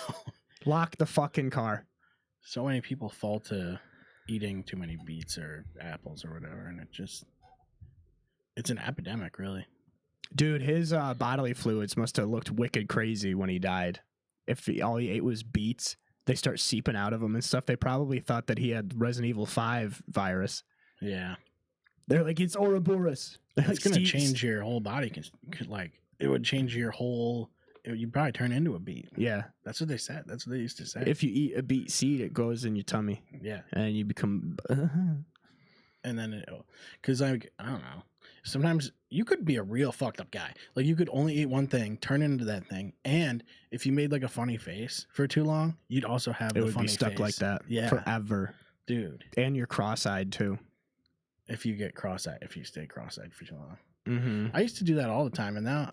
Lock the fucking car. So many people fall to eating too many beets or apples or whatever, and it's an epidemic, really. Dude, his bodily fluids must have looked wicked crazy when he died. If all he ate was beets, they start seeping out of him and stuff. They probably thought that he had Resident Evil 5 virus. Yeah. They're like, it's Ouroboros. It's going to change your whole body. Like, it would change your whole... You'd probably turn into a beet. Yeah. That's what they said. That's what they used to say. If you eat a beet seed, it goes in your tummy. Yeah. And you become... And then, because I don't know. Sometimes you could be a real fucked up guy. Like, you could only eat one thing, turn into that thing, and if you made like a funny face for too long, you'd also have it would be stuck face. like that forever. Dude. And you're cross-eyed, too. If you get cross-eyed, if you stay cross-eyed for too long. Mm-hmm. I used to do that all the time, and now,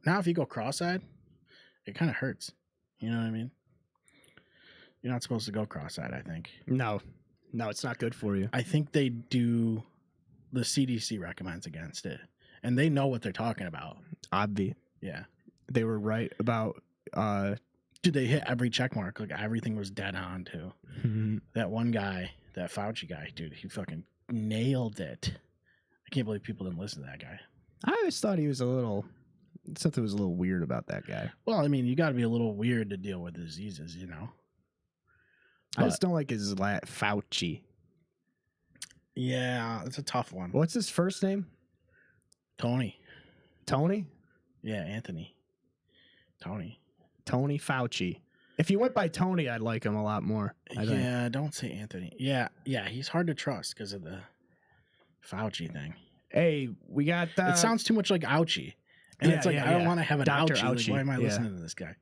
now if you go cross-eyed, it kind of hurts. You know what I mean? You're not supposed to go cross-eyed, I think. No, it's not good for you. I think they do. The CDC recommends against it, and they know what they're talking about. Obvi. Yeah, they were right about. Dude, they hit every check mark. Like, everything was dead on too. Mm-hmm. That one guy, that Fauci guy, dude, he fucking nailed it. I can't believe people didn't listen to that guy. I always thought he was something was a little weird about that guy. Well, I mean, you got to be a little weird to deal with diseases, you know. I just don't like his Fauci. Yeah, it's a tough one. What's his first name? Tony. Tony? Yeah, Anthony. Tony Fauci. If he went by Tony, I'd like him a lot more. I think. Don't say Anthony. Yeah, he's hard to trust because of the Fauci thing. Hey, we got... it sounds too much like ouchie. And it's like, I don't want to have an Dr. ouchie. Like, why am I listening to this guy?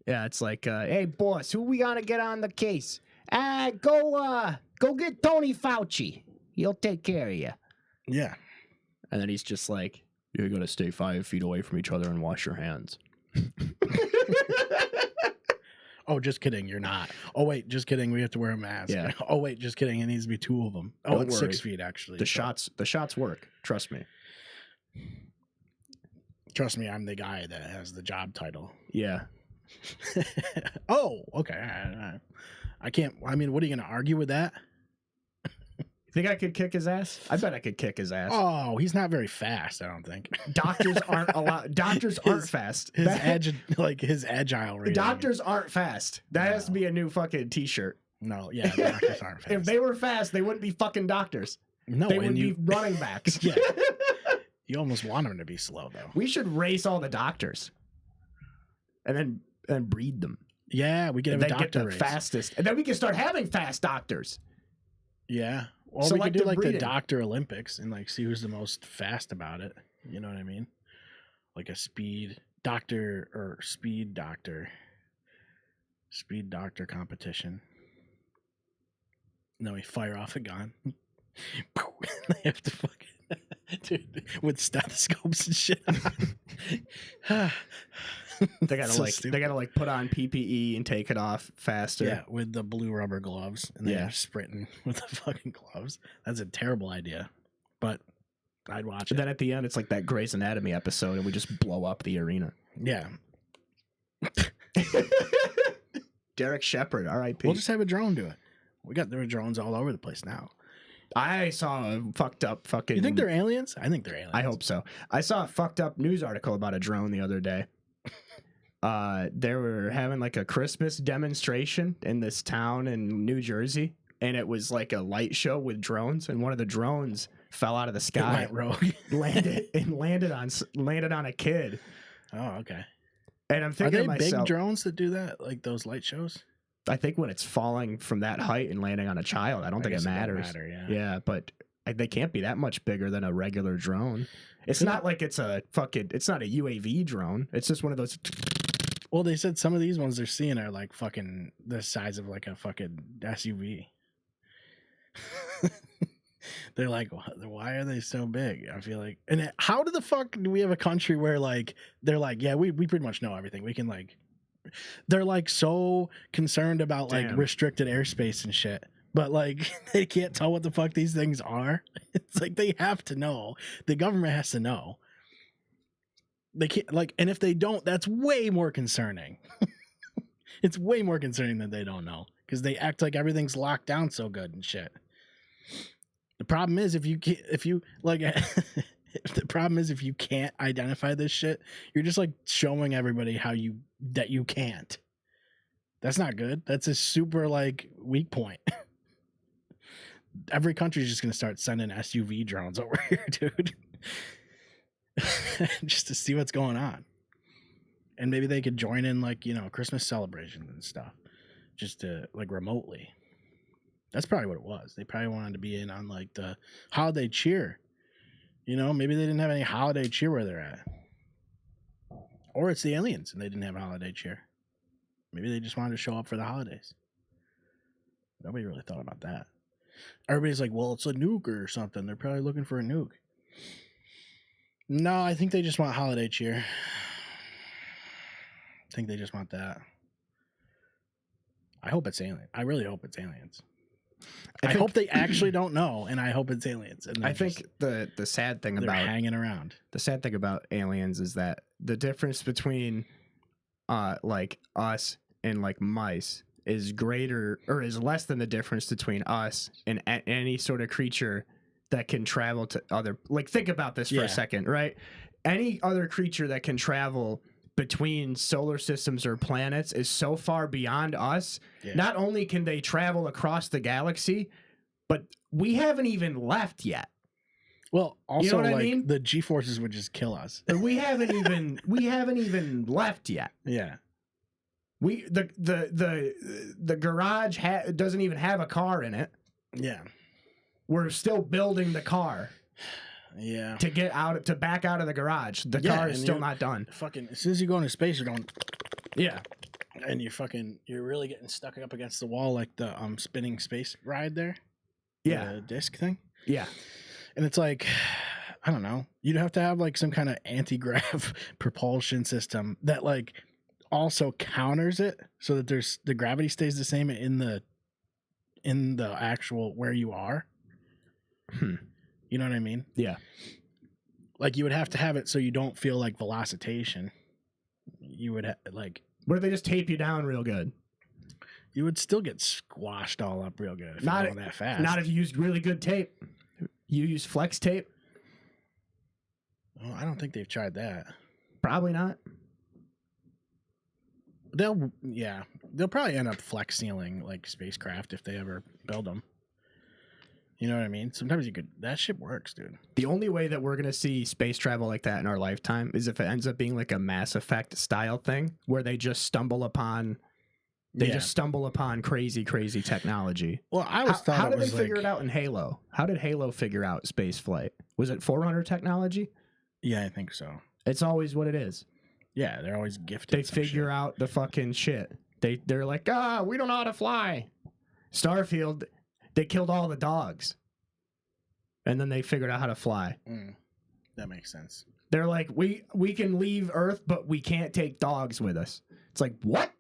Yeah, it's like, hey, boss, who we gonna get on the case? Go get Tony Fauci. He'll take care of you. Yeah. And then he's just like, you're gonna stay 5 feet away from each other and wash your hands. Oh, just kidding. You're not. Oh, wait. Just kidding. We have to wear a mask. Yeah. Oh, wait. Just kidding. It needs to be 2 of them. Oh, Don't it's worry. 6 feet, actually. The shots work. Trust me. Trust me, I'm the guy that has the job title. Yeah. Oh, okay. I can't. I mean, what are you going to argue with that? You think I could kick his ass? I bet I could kick his ass. Oh, he's not very fast, I don't think. Doctors aren't allowed. Doctors aren't fast. His agile rating. Doctors aren't fast. That has to No. be a new fucking t-shirt. No, yeah, doctors aren't fast. If they were fast, they wouldn't be fucking doctors. No, They and would you, be running backs. Yeah. You almost want them to be slow, though. We should race all the doctors, and then breed them. Yeah, we could And have a then get doctor the race. fastest, and then we can start having fast doctors. Yeah. Or we could do Selective like breeding. the Doctor Olympics and like see who's the most fast about it. You know what I mean? Like a speed doctor competition. No, we fire off a gun. They have to fucking dude, with stethoscopes and shit. They gotta So they stupid. gotta put on PPE and take it off faster. Yeah, with the blue rubber gloves, and they're Yeah. sprinting with the fucking gloves. That's a terrible idea, but I'd watch And it. then at the end, it's like that Grey's Anatomy episode, and we just blow up the arena. Yeah, Derek Shepard, R.I.P. we'll just have a drone do it. There are drones all over the place now. I saw a fucked up fucking. You think they're aliens? I think they're aliens. I hope so. I saw a fucked up news article about a drone the other day. They were having like a Christmas demonstration in this town in New Jersey, and it was like a light show with drones, and one of the drones fell out of the It sky, went rogue. landed on a kid. Oh, okay. And I'm Are thinking they to myself, big drones that do that, like those light shows? I think when it's falling from that height and landing on a child, I don't think it guess doesn't matters. matter, yeah. Yeah, but they can't be that much bigger than a regular drone. It's not like it's not a UAV drone. It's just one of those. Well, they said some of these ones they're seeing are like fucking the size of like a fucking SUV. They're like, why are they so big? I feel like, and how the fuck do we have a country where like they're like, yeah, we pretty much know everything. We can like, they're like so concerned about like Damn. restricted airspace and shit, but like they can't tell what the fuck these things are. It's like they have to know. The government has to know. They can't like, and if they don't, that's way more concerning. It's way more concerning that they don't know because they act like everything's locked down so good and shit. The problem is if you can't identify this shit, you're just like showing everybody that you can't. That's not good. That's a super like weak point. Every country's just gonna start sending SUV drones over here, dude. Just to see what's going on. And maybe they could join in like, Christmas celebrations and stuff. Just to like remotely. That's probably what it was. They probably wanted to be in on like the holiday cheer. Maybe they didn't have any holiday cheer where they're at. Or it's the aliens and they didn't have holiday cheer. Maybe they just wanted to show up for the holidays. Nobody really thought about that. Everybody's like, well, it's a nuke or something. They're probably looking for a nuke. No, I think they just want holiday cheer. I think they just want that. I hope it's alien. I really hope it's aliens. I hope they actually don't know, and I hope it's aliens. And I think the sad thing they're about hanging around. the sad thing about aliens is that the difference between like us and like mice is greater or is less than the difference between us and any sort of creature that can travel to other, like, think about this for a second, right? Any other creature that can travel between solar systems or planets is so far beyond us. Yeah. Not only can they travel across the galaxy, but we haven't even left yet. Well, also, You know what I like mean? the G-forces would just kill us. We haven't even left yet. Yeah. The garage doesn't even have a car in it. Yeah. We're still building the car Yeah. to back out of the garage. The Yeah, car is and still you- not done. Fucking as soon as you go into space, you're going. Yeah. and you're really getting stuck up against the wall like the spinning space ride there. Yeah. The disc thing. Yeah. And it's like, I don't know. You'd have to have like some kind of anti-grav propulsion system that like also counters it so that the gravity stays the same in the actual where you are. You know what I mean? Yeah. Like you would have to have it so you don't feel like velocitation. You would like. What if they just tape you down real good? You would still get squashed all up real good if Not you're going that fast. Not if you used really good tape. You use flex tape? Oh, I don't think they've tried that. Probably not. They'll probably end up flex sealing like spacecraft if they ever build them. You know what I mean? Sometimes that shit works, dude. The only way that we're going to see space travel like that in our lifetime is if it ends up being like a Mass Effect style thing where they just stumble upon crazy technology. Well, I always thought how it did was they figure it out in Halo? How did Halo figure out space flight? Was it Forerunner technology? Yeah, I think so. It's always what it is. Yeah, they're always gifted. They figure out the fucking shit. They're like, we don't know how to fly. Starfield, they killed all the dogs. And then they figured out how to fly. That makes sense. They're like, we can leave Earth, but we can't take dogs with us. It's like, what?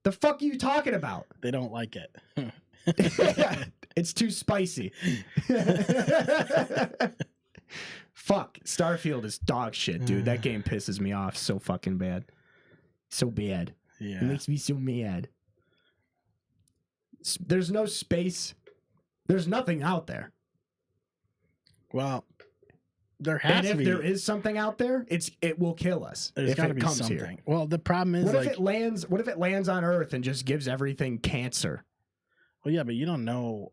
The fuck are you talking about? They don't like it. It's too spicy. Fuck. Starfield is dog shit, dude. That game pisses me off so fucking bad. So bad. Yeah. It makes me so mad. There's no space. There's nothing out there. Well, there has to be. And if there is something out there, it will kill us. There's got to be comes something. Here. Well, the problem is, what if it lands on Earth and just gives everything cancer? Well, yeah, but you don't know.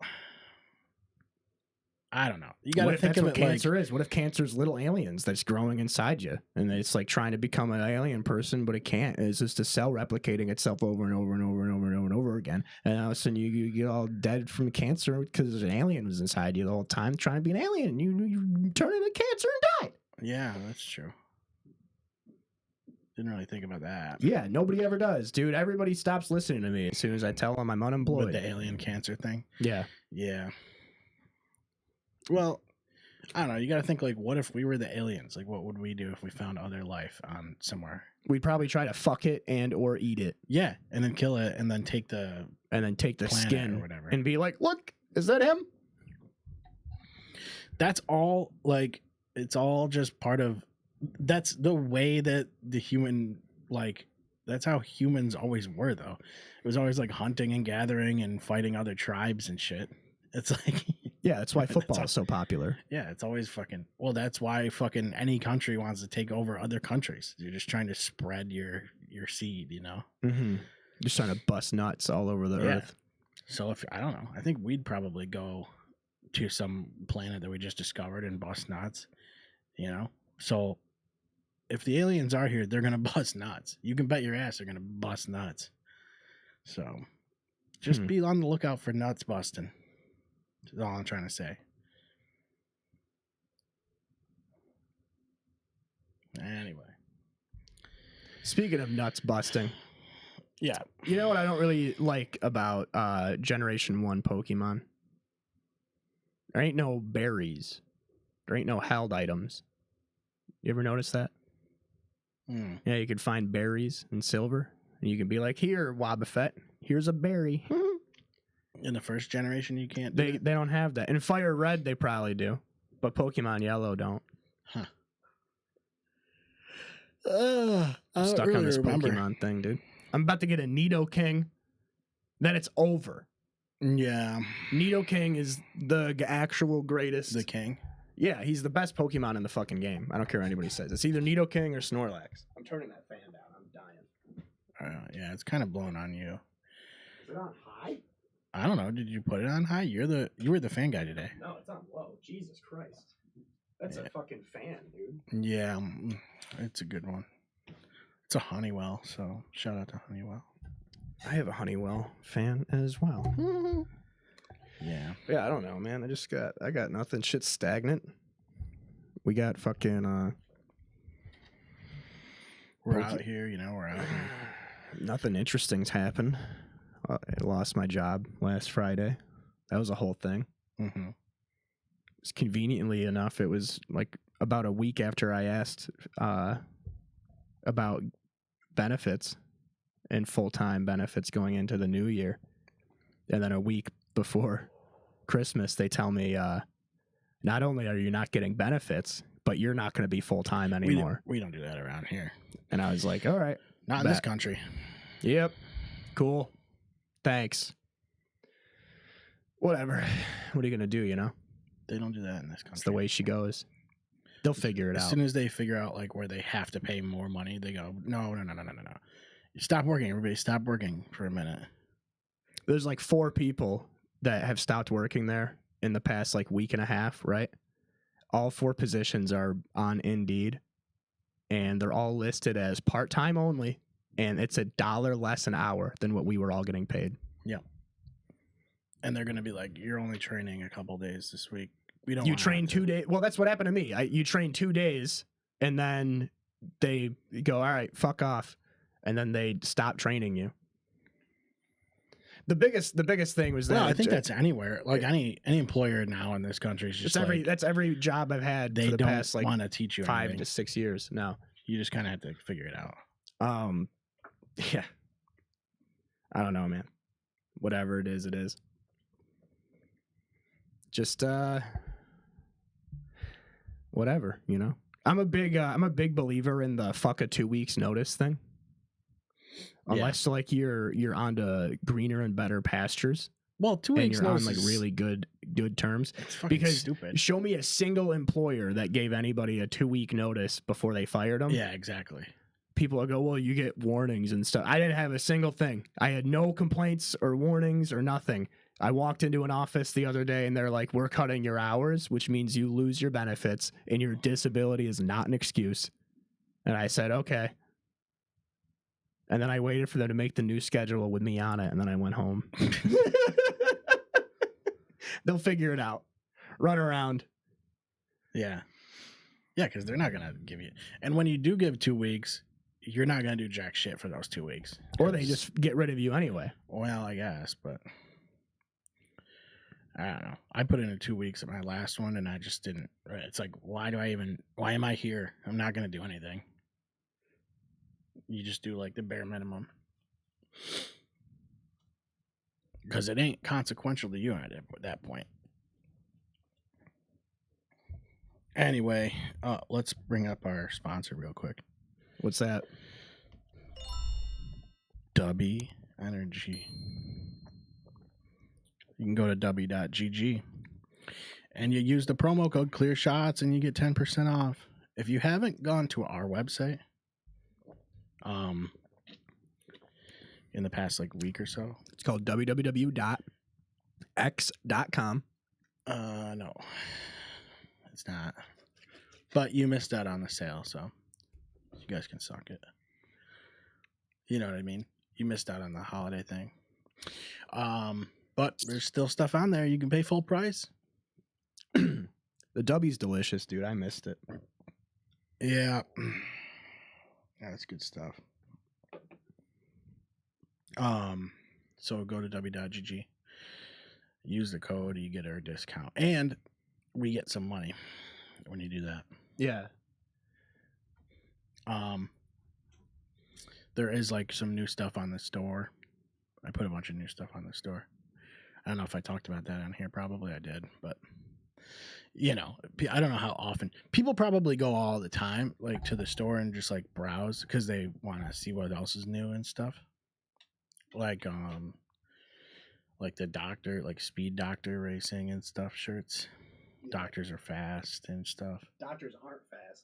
I don't know. You got to think that's of what it cancer is. What if cancer's little aliens that's growing inside you, and it's like trying to become an alien person, but it can't. It's just a cell replicating itself over and over and over and over and over and over again, and all of a sudden you get all dead from cancer because an alien was inside you the whole time trying to be an alien. You turn into cancer and die. Yeah, that's true. Didn't really think about that. Yeah, nobody ever does, dude. Everybody stops listening to me as soon as I tell them I'm unemployed. With the alien cancer thing. Yeah. Yeah. Well, I don't know. You got to think like, what if we were the aliens? Like, what would we do if we found other life on somewhere? We'd probably try to fuck it and or eat it. Yeah, and then kill it, and then take the skin or whatever, and be like, "Look, is that him?" That's all. Like, it's all just part of. That's the way that the human that's how humans always were, though. It was always like hunting and gathering and fighting other tribes and shit. It's like. Yeah, that's why football is so popular. Yeah, it's always fucking. Well, that's why fucking any country wants to take over other countries. You're just trying to spread your seed, you know. Mm-hmm. Just trying to bust nuts all over the earth. So I don't know, I think we'd probably go to some planet that we just discovered and bust nuts, you know. So if the aliens are here, they're gonna bust nuts. You can bet your ass they're gonna bust nuts. So just be on the lookout for nuts busting. That's all I'm trying to say. Anyway. Speaking of nuts busting. Yeah. You know what I don't really like about Generation 1 Pokemon? There ain't no berries. There ain't no held items. You ever notice that? Yeah, you could find berries in silver. And you can be like, here, Wobbuffet, here's a berry. In the first generation, you can't do They don't have that. In Fire Red, they probably do. But Pokemon Yellow don't. Huh. I'm stuck on this Pokemon thing, dude. I'm about to get a Nidoking. Then it's over. Yeah. Nidoking is the actual greatest. The king? Yeah, he's the best Pokemon in the fucking game. I don't care what anybody says. It's either Nidoking or Snorlax. I'm turning that fan down. I'm dying. Yeah, it's kind of blown on you. Is it on high? I don't know. Did you put it on high? You were the fan guy today. No, it's on low. Jesus Christ. That's a fucking fan, dude. Yeah, it's a good one. It's a Honeywell, so shout out to Honeywell. I have a Honeywell fan as well. Yeah. Yeah, I don't know, man. I got nothing. Shit's stagnant. We got fucking we're out here, we're out here. Nothing interesting's happened. I lost my job last Friday. That was a whole thing. Mm-hmm. It's conveniently enough, it was like about a week after I asked about benefits and full-time benefits going into the new year. And then a week before Christmas, they tell me, not only are you not getting benefits, but you're not going to be full-time anymore. We don't do that around here. And I was like, all right. Not in this country. Yep. Cool. Thanks. Whatever. What are you going to do, you know? They don't do that in this country. It's the way she goes. They'll figure it out. As soon as they figure out like where they have to pay more money, they go, no. Stop working, everybody. Stop working for a minute. There's like 4 people that have stopped working there in the past like week and a half, right? All 4 positions are on Indeed, and they're all listed as part-time only, and it's $1 less an hour than what we were all getting paid. Yeah. And they're going to be like, you're only training a couple days this week. We don't. You train 2 days. Well, that's what happened to me. You train 2 days, and then they go, all right, fuck off. And then they stop training you. The biggest thing was that. Well, I think that's anywhere. Like any employer now in this country is just that's every job I've had they for the don't past like want to teach you 5 anything. to 6 years. No. You just kind of have to figure it out. Yeah. I don't know, man. Whatever it is, it is. Just whatever, you know. I'm a big believer in the fuck a 2 weeks notice thing. Unless like you're on to greener and better pastures. Well, 2 weeks and you're notice on like really good terms. It's fucking because stupid. Show me a single employer that gave anybody a 2 week notice before they fired them. Yeah, exactly. People will go, well, you get warnings and stuff. I didn't have a single thing. I had no complaints or warnings or nothing. I walked into an office the other day and they're like, we're cutting your hours, which means you lose your benefits and your disability is not an excuse. And I said, okay. And then I waited for them to make the new schedule with me on it. And then I went home. They'll figure it out. Run around. Yeah. Yeah, because they're not going to give you. And when you do give 2 weeks, you're not going to do jack shit for those 2 weeks. Or they just get rid of you anyway. Well, I guess, but I don't know. I put in 2 weeks at my last one and I just didn't. It's like, why am I here? I'm not going to do anything. You just do like the bare minimum. Because it ain't consequential to you at that point. Anyway, let's bring up our sponsor real quick. What's that? Dubby Energy. You can go to dubby.gg and you use the promo code ClearShots and you get 10% off. If you haven't gone to our website, in the past like week or so, it's called www.x.com. No, it's not. But you missed out on the sale, so you guys can suck it. You know what I mean? You missed out on the holiday thing. But there's still stuff on there. You can pay full price. The W's delicious, dude. I missed it. Yeah. That's good stuff. So go to w.gg, use the code, you get our discount, and we get some money when you do that. Yeah. There is like some new stuff on the store. I put a bunch of new stuff on the store. I don't know if I talked about that on here. Probably I did, but you know, I don't know how often people probably go all the time, like to the store and just like browse because they want to see what else is new and stuff. Like the doctor, like Speed Doctor Racing and stuff shirts. Doctors are fast and stuff. Doctors aren't fast.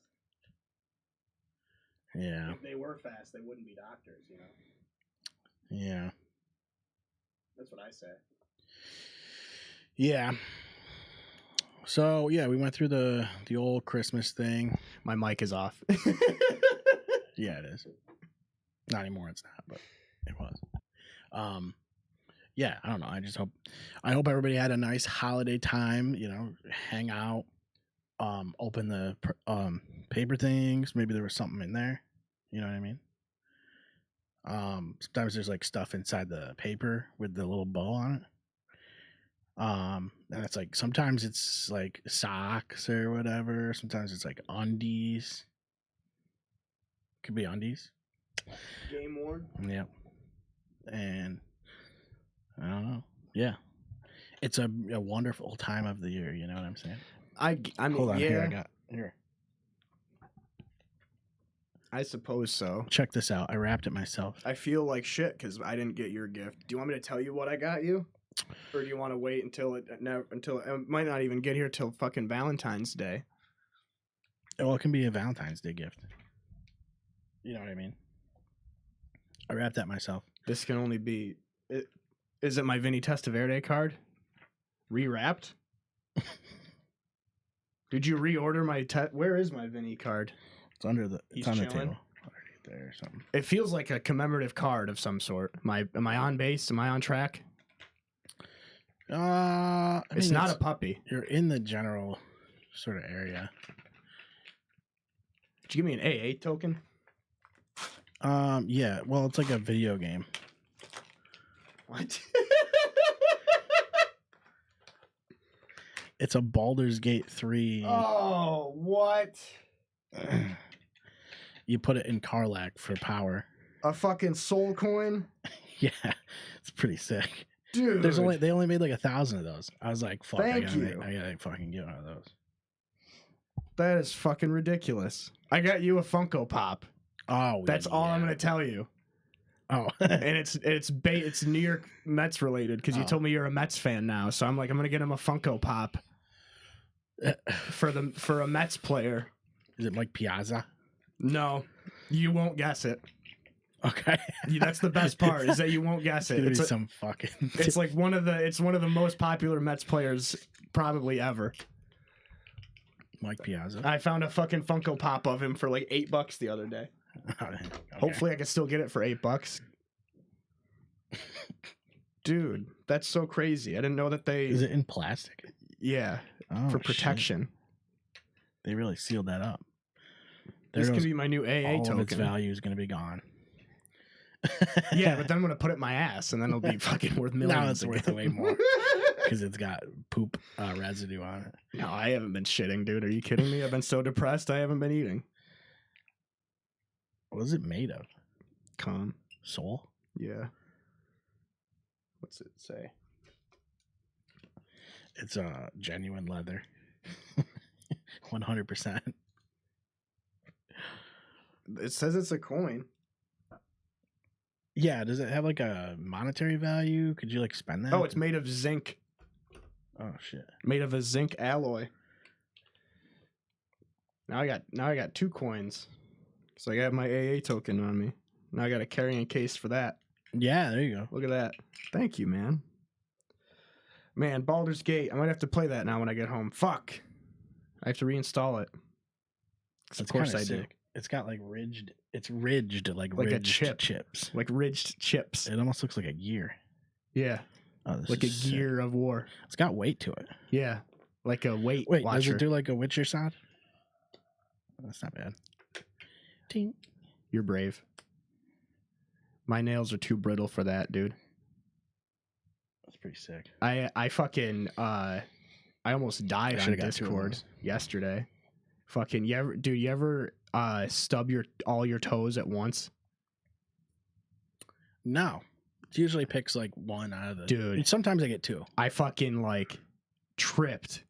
Yeah. If they were fast, they wouldn't be doctors, you know? Yeah. That's what I say. Yeah. So, yeah, we went through the old Christmas thing. My mic is off. Yeah, it is. Not anymore, it's not, but it was. Yeah, I don't know. I hope everybody had a nice holiday time, you know, hang out, open the paper things. Maybe there was something in there. You know what I mean? Sometimes there's like stuff inside the paper with the little bow on it. And it's like sometimes it's like socks or whatever. Sometimes it's like undies. Could be undies. Game worn. Yep. And I don't know. Yeah. It's a wonderful time of the year, you know what I'm saying? I mean, Hold on, yeah, here I got here. I suppose so. Check this out. I wrapped it myself. I feel like shit because I didn't get your gift. Do you want me to tell you what I got you, or do you want to wait until it might not even get here till fucking Valentine's Day? Well, it can be a Valentine's Day gift. You know what I mean? I wrapped that myself. This can only be. Is it my Vinny Testaverde card? Rewrapped? Did you reorder my Where is my Vinny card? It's under the. It's He's on the chilling. table. Right there or something. It feels like a commemorative card of some sort. Am I on base? Am I on track? It's not a puppy. You're in the general sort of area. Did you give me an AA token? Yeah. Well, it's like a video game. What? It's a Baldur's Gate 3. Oh, what? You put it in Karlak for power. A fucking soul coin? Yeah, it's pretty sick. Dude. They only made like 1,000 of those. I was like, fuck, I Thank gotta you. I gotta fucking get one of those. That is fucking ridiculous. I got you a Funko Pop. Oh, That's all I'm yeah. gonna tell you. Oh, And it's New York Mets related because you Oh. told me you're a Mets fan now. So I'm gonna get him a Funko Pop for a Mets player. is it Mike Piazza? No, you won't guess it. Okay, That's the best part is that you won't guess it. it's It's, some fucking. it's like one of the most popular Mets players probably ever. Mike Piazza. I found a fucking Funko Pop of him for like $8 the other day. Okay. Hopefully I can still get it for $8. Dude, that's so crazy. I didn't know that they Is it in plastic? yeah, Oh, for shit. protection. They really sealed that up. This There could goes be my new AA all of its token. value is going to be gone. Yeah, but then I'm gonna put it in my ass, and then it'll be fucking worth millions. Now it's worth again. way more because it's got poop residue on it. No, I haven't been shitting, dude. Are you kidding me? I've been so depressed. I haven't been eating. What is it made of? Calm. Soul? Yeah. What's it say? It's genuine leather. 100%. It says it's a coin. Yeah, does it have like a monetary value? Could you like spend that? Oh, it's made of zinc. Oh shit. Made of a zinc alloy. Now I got 2 coins. So I got my AA token on me. Now I got a carrying case for that. Yeah, there you go. Look at that. Thank you, man. Man, Baldur's Gate. I might have to play that now when I get home. Fuck. I have to reinstall it. 'Cause of That's course kinda I do. sick. It's got like ridged. It's ridged like Like a ridged chip. chips. Like ridged chips. It almost looks like a gear. Yeah. Oh, this Like a is sick. gear of war. It's got weight to it. Yeah. Like a weight Wait, watcher. does it do like a Witcher sound? That's not bad. Ting. You're brave. My nails are too brittle for that, dude. That's pretty sick. I fucking I almost died I on should've got 2 of Discord those. yesterday. Fucking you ever stub all your toes at once? No. It usually picks like one out of the. Dude. Sometimes I get 2. I fucking like tripped.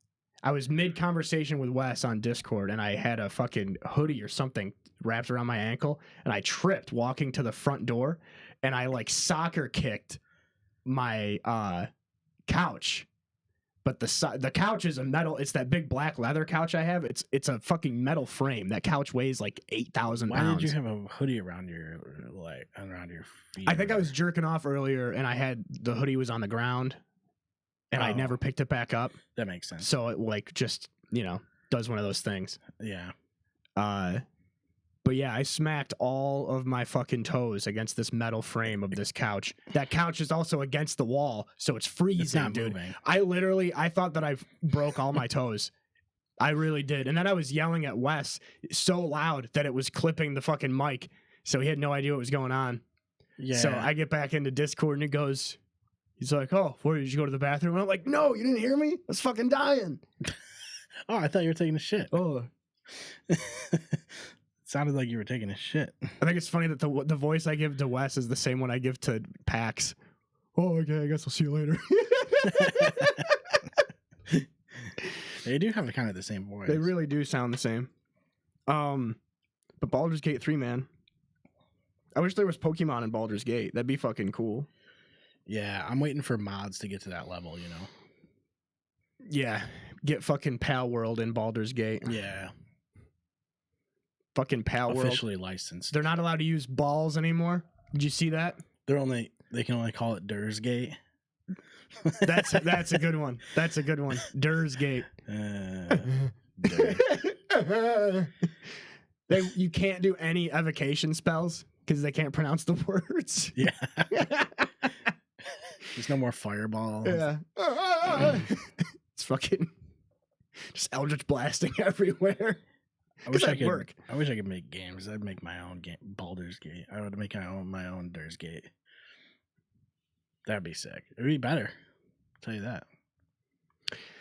I was mid conversation with Wes on Discord and I had a fucking hoodie or something wrapped around my ankle and I tripped walking to the front door and I like soccer kicked my couch. But the couch is a metal. It's that big black leather couch I have. It's a fucking metal frame. That couch weighs like 8,000 Why pounds. did you have a hoodie around your around your feet? I think I was jerking off earlier, and I had the hoodie was on the ground, and I Oh. never picked it back up. That makes sense. So it like just does one of those things. Yeah. But yeah, I smacked all of my fucking toes against this metal frame of this couch. That couch is also against the wall, so it's freezing, It's not dude. moving. I thought that I broke all my toes. I really did. And then I was yelling at Wes so loud that it was clipping the fucking mic, so he had no idea what was going on. Yeah. So I get back into Discord and it goes, he's like, oh, where did you go to the bathroom? And I'm like, no, you didn't hear me? I was fucking dying. Oh, I thought you were taking a shit. Oh, Sounded like you were taking a shit. I think it's funny that the voice I give to Wes is the same one I give to Pax. Oh, okay, I guess I'll see you later. They do have kind of the same voice. They really do sound the same. But Baldur's Gate 3, man. I wish there was Pokemon in Baldur's Gate. That'd be fucking cool. Yeah, I'm waiting for mods to get to that level, you know? Yeah, get fucking Pal World in Baldur's Gate. Yeah. Fucking Pal World. Officially licensed. They're not allowed to use balls anymore. Did you see that? They can only call it Dur's Gate. That's a good one. That's a good one. Dur's Gate. You can't do any evocation spells because they can't pronounce the words. Yeah. There's no more fireballs. Yeah. It's fucking just eldritch blasting everywhere. I wish I could make games. I'd make my own game, Baldur's Gate. I would make my own Dur's Gate. That'd be sick. It'd be better. I'll tell you that.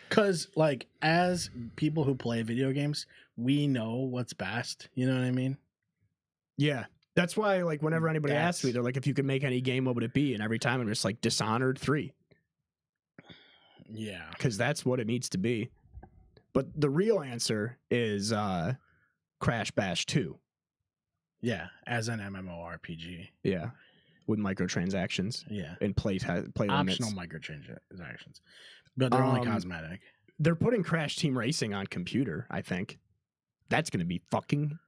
Because, like, as people who play video games, we know what's best. You know what I mean? Yeah. That's why, like, whenever anybody asks me, they're like, if you could make any game, what would it be? And every time I'm just like, Dishonored 3. Yeah. Because that's what it needs to be. But the real answer is Crash Bash 2. Yeah. As an MMORPG. Yeah. With microtransactions. Yeah. And play optional limits. microtransactions. But they're only cosmetic. They're putting Crash Team Racing on computer, I think. That's going to be fucking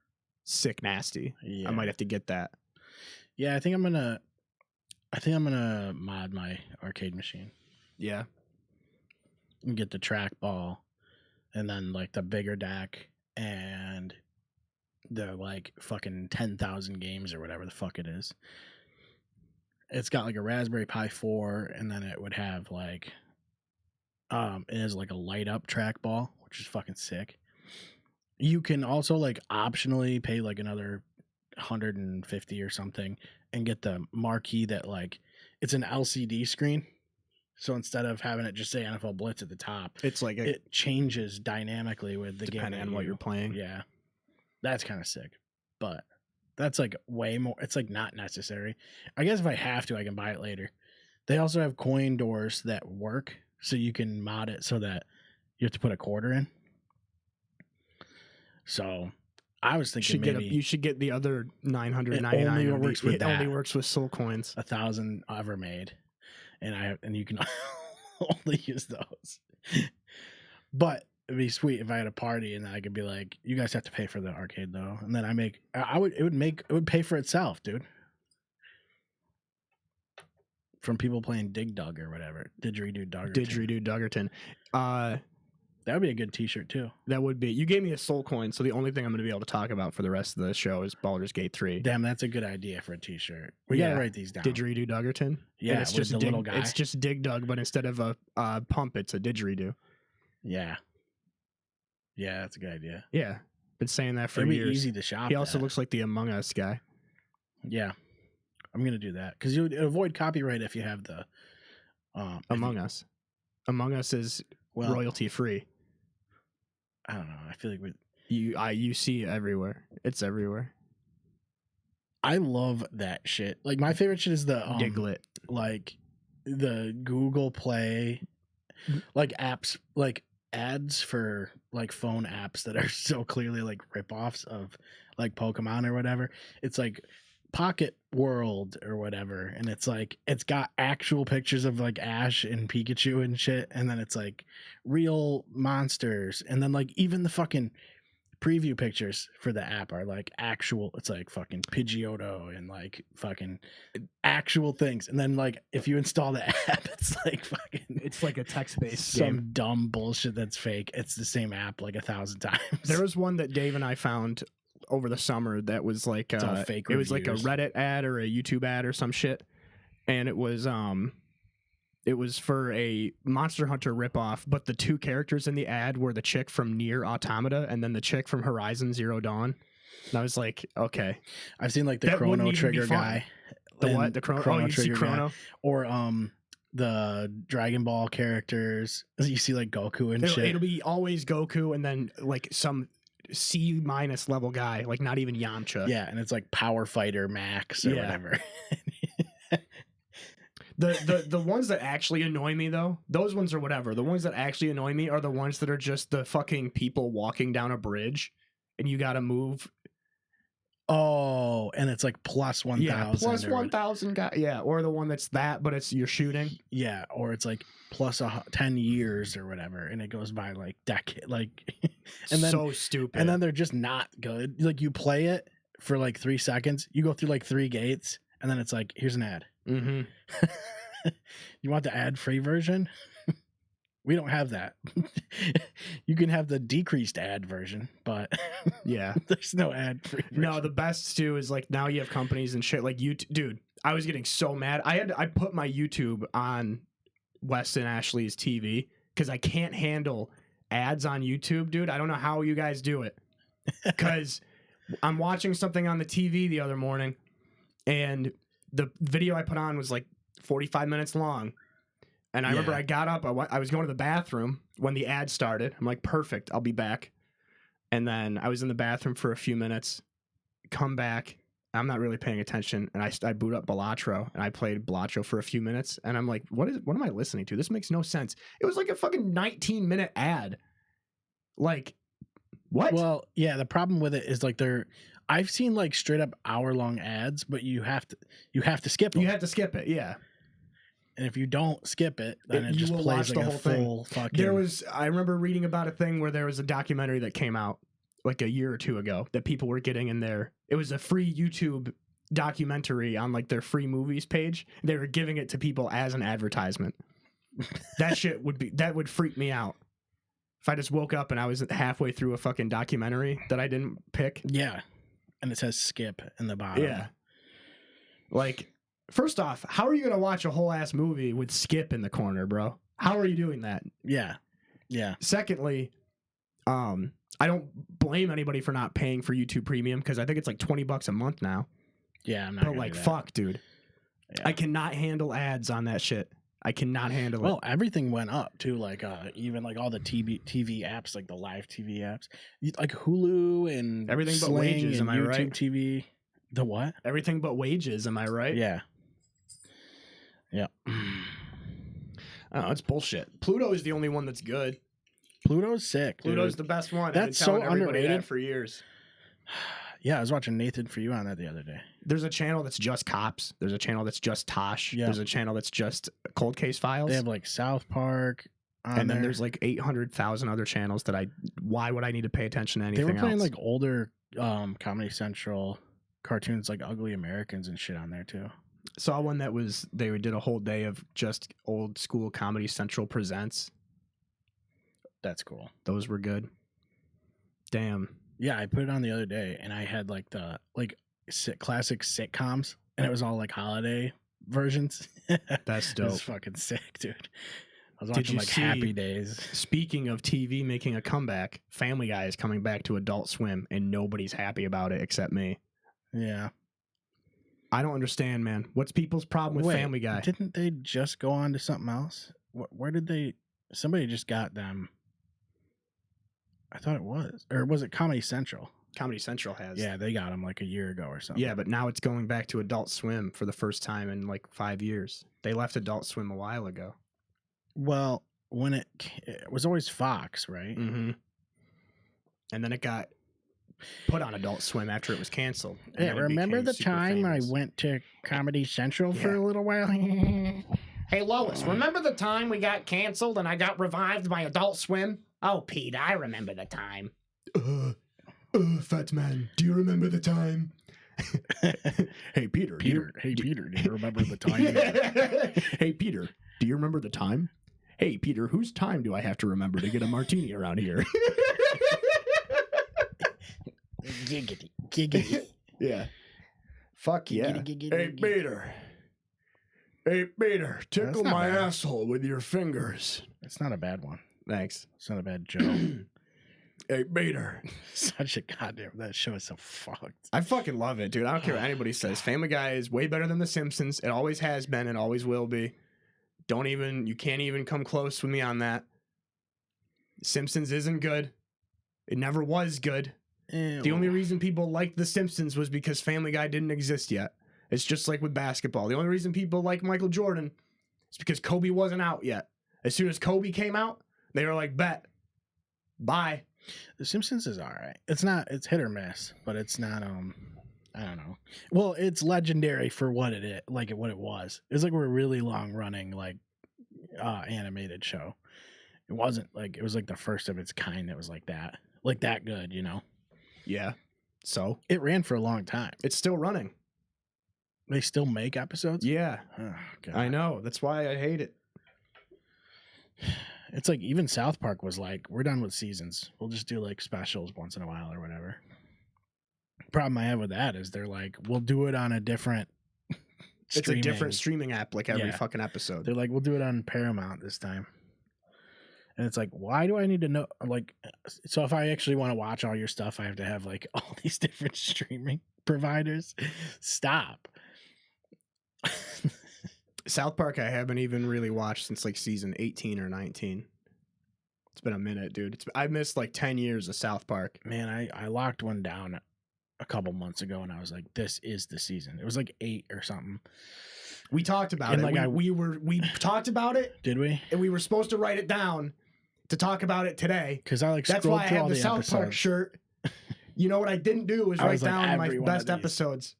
sick nasty. Yeah. I might have to get that. Yeah, I think I'm gonna mod my arcade machine. Yeah. And get the trackball and then like the bigger deck and the like fucking 10,000 games or whatever the fuck it is. It's got like a Raspberry Pi 4 and then it would have like it is like a light up trackball, which is fucking sick. You can also like optionally pay like another 150 or something and get the marquee that like it's an LCD screen. So instead of having it just say NFL Blitz at the top, It's like it changes dynamically with the game. depending on what you're playing. Yeah. That's kind of sick. But that's like way more. It's like not necessary. I guess if I have to, I can buy it later. They also have coin doors that work. So you can mod it so that you have to put a quarter in. So I was thinking You should get the other 999. It only works with it that. only works with soul coins. 1,000 ever made. And you can only use those. But it'd be sweet if I had a party and I could be like, you guys have to pay for the arcade though. And then it would pay for itself, dude. From people playing Dig Dug or whatever. Didgeridoo Duggerton. That would be a good t-shirt too. That would be. You gave me a soul coin, so the only thing I'm going to be able to talk about for the rest of the show is Baldur's Gate 3. Damn, that's a good idea for a t-shirt. We gotta write these down. Didgeridoo Duggerton. Yeah, and it's with just the little guy. It's just Dig Dug, but instead of a pump, it's a didgeridoo. Yeah. Yeah, that's a good idea. Yeah, been saying that for It'd be years. easy to shop. He also looks like the Among Us guy. Yeah, I'm gonna do that because you would avoid copyright if you have the Among Us. Among Us is royalty free. I don't know. I feel like you see it everywhere. It's everywhere. I love that shit. Like my favorite shit is the Diglett. Like the Google Play, like apps, like ads for like phone apps that are so clearly like ripoffs of like Pokemon or whatever. It's like Pocket World or whatever, and it's like it's got actual pictures of like Ash and Pikachu and shit, and then it's like real monsters, and then like even the fucking preview pictures for the app are like actual. It's like fucking Pidgeotto and like fucking actual things, and then like if you install the app, it's like fucking It's like a text-based some game. dumb bullshit that's fake. It's the same app like 1,000 times. There was one that Dave and I found over the summer that was like all fake it was like a reviews. Reddit ad or a YouTube ad or some shit, and it was for a Monster Hunter ripoff, but the two characters in the ad were the chick from Nier Automata and then the chick from Horizon Zero Dawn. And I was like, okay, I've seen like the That wouldn't Chrono even be Trigger fun. guy The and what? The Chrono? Oh, you see Trigger guy. Chrono? Or the Dragon Ball characters. You see like Goku and shit. It'll be always Goku and then like some C- level guy, like not even Yamcha. Yeah, and it's like Power Fighter Max or whatever. The ones that actually annoy me though, those ones are whatever. The ones that actually annoy me are the ones that are just the fucking people walking down a bridge and you gotta move. Oh, and it's like plus 1,000. Yeah, plus 1,000 guy. Yeah, or the one that's that, but it's you're shooting. Yeah, or it's like plus 10 years or whatever, and it goes by like decade, like, and then so stupid. and then they're just not good. Like you play it for like 3 seconds, you go through like 3 gates, and then it's like, here's an ad. Mm-hmm. You want the ad-free version? We don't have that. You can have the decreased ad version, but Yeah, there's no ad-free version. no. The best too is like now you have companies and shit like YouTube. Dude, I was getting so mad. I put my YouTube on Weston Ashley's TV because I can't handle ads on YouTube, dude. I don't know how you guys do it. Because I'm watching something on the TV the other morning, and the video I put on was like 45 minutes long. And I remember I got up, I was going to the bathroom when the ad started. I'm like, perfect, I'll be back. And then I was in the bathroom for a few minutes, come back. I'm not really paying attention. And I boot up Balatro and I played Balatro for a few minutes. And I'm like, what am I listening to? This makes no sense. It was like a fucking 19-minute ad. Like, what? Well, yeah, the problem with it is like I've seen like straight up hour-long ads, but you have to skip them. You have to skip it, yeah. And if you don't skip it, then it You just will plays watch like the a whole thing. full fucking. I remember reading about a thing where there was a documentary that came out like a year or two ago that people were getting in there. It was a free YouTube documentary on like their free movies page. They were giving it to people as an advertisement. That would freak me out. If I just woke up and I was halfway through a fucking documentary that I didn't pick. Yeah. And it says skip in the bottom. Yeah. Like, first off, how are you going to watch a whole ass movie with skip in the corner, bro? How are you doing that? Yeah. Yeah. Secondly, I don't blame anybody for not paying for YouTube Premium because I think it's like $20 a month now. Yeah, I'm not. But like, fuck, dude. Yeah. I cannot handle ads on that shit. I cannot handle it. Well, everything went up too. Like, even like all the TV apps, like the live TV apps, like Hulu and Everything but Sling wages, and am I YouTube right? TV. The what? Everything but wages, am I right? Yeah. Yeah. Oh, it's bullshit. Pluto is the only one that's good. Pluto's sick. Pluto's dude. the best one. That's I've been telling so everybody underrated. that for years. Yeah, I was watching Nathan For You on that the other day. There's a channel that's just cops. There's a channel that's just Tosh. Yeah. There's a channel that's just Cold Case Files. They have like South Park. And then there's like 800,000 other channels that why would I need to pay attention to anything They were playing else? like older Comedy Central cartoons like Ugly Americans and shit on there too. Saw one that was they did a whole day of just old school Comedy Central presents. That's cool. Those were good. Damn. Yeah, I put it on the other day and I had like the classic sitcoms and it was all like holiday versions. That's It dope. was fucking sick, dude. I was Did watching you like see- Happy Days. Speaking of TV making a comeback, Family Guy is coming back to Adult Swim and nobody's happy about it except me. Yeah. I don't understand, man. What's people's problem with Wait, Family Guy? Didn't they just go on to something else? Where did they? Somebody just got them. I thought it was, or was it Comedy Central? Comedy Central has. Yeah, they got them like a year ago or something. Yeah, but now it's going back to Adult Swim for the first time in like 5 years. They left Adult Swim a while ago. Well, when it was always Fox, right? Mm-hmm. And then it got put on Adult Swim after it was canceled. And Yeah, then it remember became the super time famous. I went to Comedy Central for Yeah. a little while? Hey, Lois, remember the time we got canceled and I got revived by Adult Swim? Oh, Pete, I remember the time. Fat man, do you remember the time? Hey, Peter. Peter, do you remember the time? Hey, Peter, do you remember the time? Hey, Peter, whose time do I have to remember to get a martini around here? Giggity, giggity. Yeah. Fuck yeah. Giggity, Hey, giggity. Peter. Hey, Peter, tickle not my bad. asshole with your fingers. It's not a bad one. Thanks. It's not a bad joke. 8 meter. Such a goddamn. That show is so fucked. I fucking love it, dude. I don't care what anybody says. Family Guy is way better than The Simpsons. It always has been and always will be. You can't even come close with me on that. Simpsons isn't good. It never was good. Ew. The only reason people liked The Simpsons was because Family Guy didn't exist yet. It's just like with basketball. The only reason people like Michael Jordan is because Kobe wasn't out yet. As soon as Kobe came out, they were like, bet. Bye. The Simpsons is all right. It's hit or miss, but it's not, I don't know. Well, it's legendary for what it is, like what it was. It's like a really long running, like, animated show. It wasn't like, it was like the first of its kind that was like that good, you know? Yeah. So? It ran for a long time. It's still running. They still make episodes? Yeah. Oh, God. I know. That's why I hate it. It's like even South Park was like, we're done with seasons. We'll just do like specials once in a while or whatever. Problem I have with that is they're like, we'll do it on a different It's a different streaming app like every Yeah. fucking episode. They're like, we'll do it on Paramount this time. And it's like, why do I need to know? Like, so if I actually want to watch all your stuff, I have to have like all these different streaming providers. Stop. South Park I haven't even really watched since like season 18 or 19. It's been a minute, dude. I missed like 10 years of South Park. Man, I locked one down a couple months ago and I was like, this is the season. It was like 8 or something. We talked about And it. like We talked about it, Did we? and we were supposed to write it down to talk about it today. Because I like That's scrolled why I through all have the the South episodes. Park shirt. You know what I didn't do was I write was like, down my every one of best these. episodes.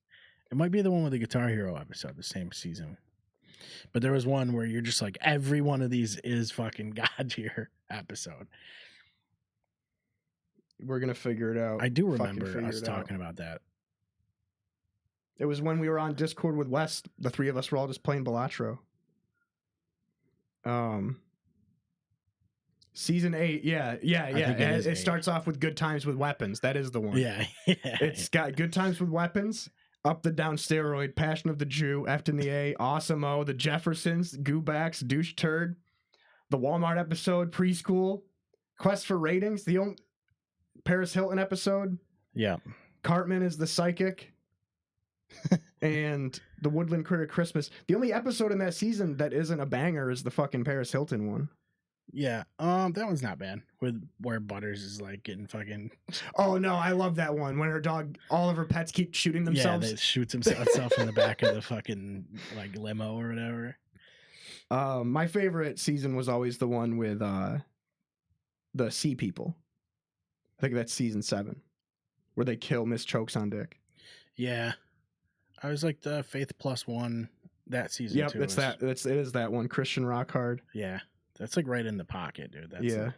It might be the one with the Guitar Hero episode, the same season. But there was one where you're just like, every one of these is fucking God tier episode. We're gonna figure it out. I do Fucking remember figure us it out. talking about that. It was when we were on Discord with Wes. The three of us were all just playing Balatro. Season 8, yeah. think it is It 8. starts off with Good Times with Weapons. That is the one. Yeah. It's got Good Times with Weapons, Up the Down Steroid, Passion of the Jew, F and the A, Awesome-O, The Jeffersons, Goobacks, Douche Turd, the Walmart episode, Preschool, Quest for Ratings, the only Paris Hilton episode, Yeah. Cartman is the Psychic, and the Woodland Critter Christmas. The only episode in that season that isn't a banger is the fucking Paris Hilton one. Yeah. That one's not bad. Where Butters is like getting fucking. Oh no, I love that one when her dog, all of her pets keep shooting themselves. Yeah, they shoots himself in the back of the fucking like limo or whatever. My favorite season was always the one with the Sea People. I think that's season 7, where they kill Miss Chokes on Dick. Yeah. I was like the Faith Plus One that season. Yep, too. it is that one. Christian Rockhard. Yeah. That's like right in the pocket, dude. That's Yeah.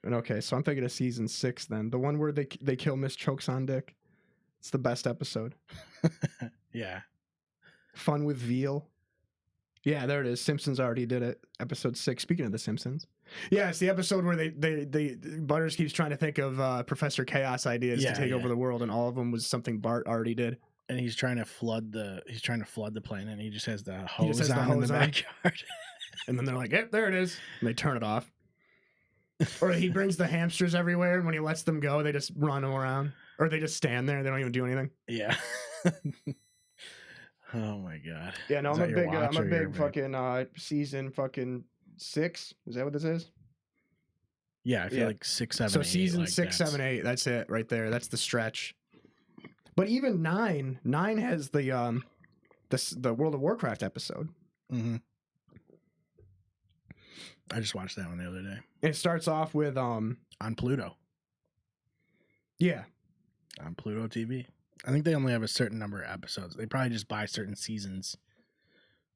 And okay, so I'm thinking of season 6 then. The one where they kill Miss Chokes on Dick. It's the best episode. Yeah. Fun with Veal. Yeah, there it is. Simpsons already did it. Episode 6. Speaking of the Simpsons. Yeah, it's the episode where they Butters keeps trying to think of Professor Chaos ideas to take over the world, and all of them was something Bart already did. And he's trying to flood the planet, and he just has the hose has the on in hose the on. backyard. And then they're like, "Yep, there it is," and they turn it off. Or he brings the hamsters everywhere, and when he lets them go, they just run around, or they just stand there. They don't even do anything. Yeah. Oh my god. Yeah, no, Is I'm a that your big, watch or your- fucking season fucking 6. Is that what this is? Yeah, I feel Yeah. like 6, 7, So 8, season like 6, 7, 8. That's it right there. That's the stretch. But even 9 has the World of Warcraft episode. Mm-hmm. I just watched that one the other day It starts off with on Pluto. yeah. On Pluto TV. I think they only have a certain number of episodes. They probably just buy certain seasons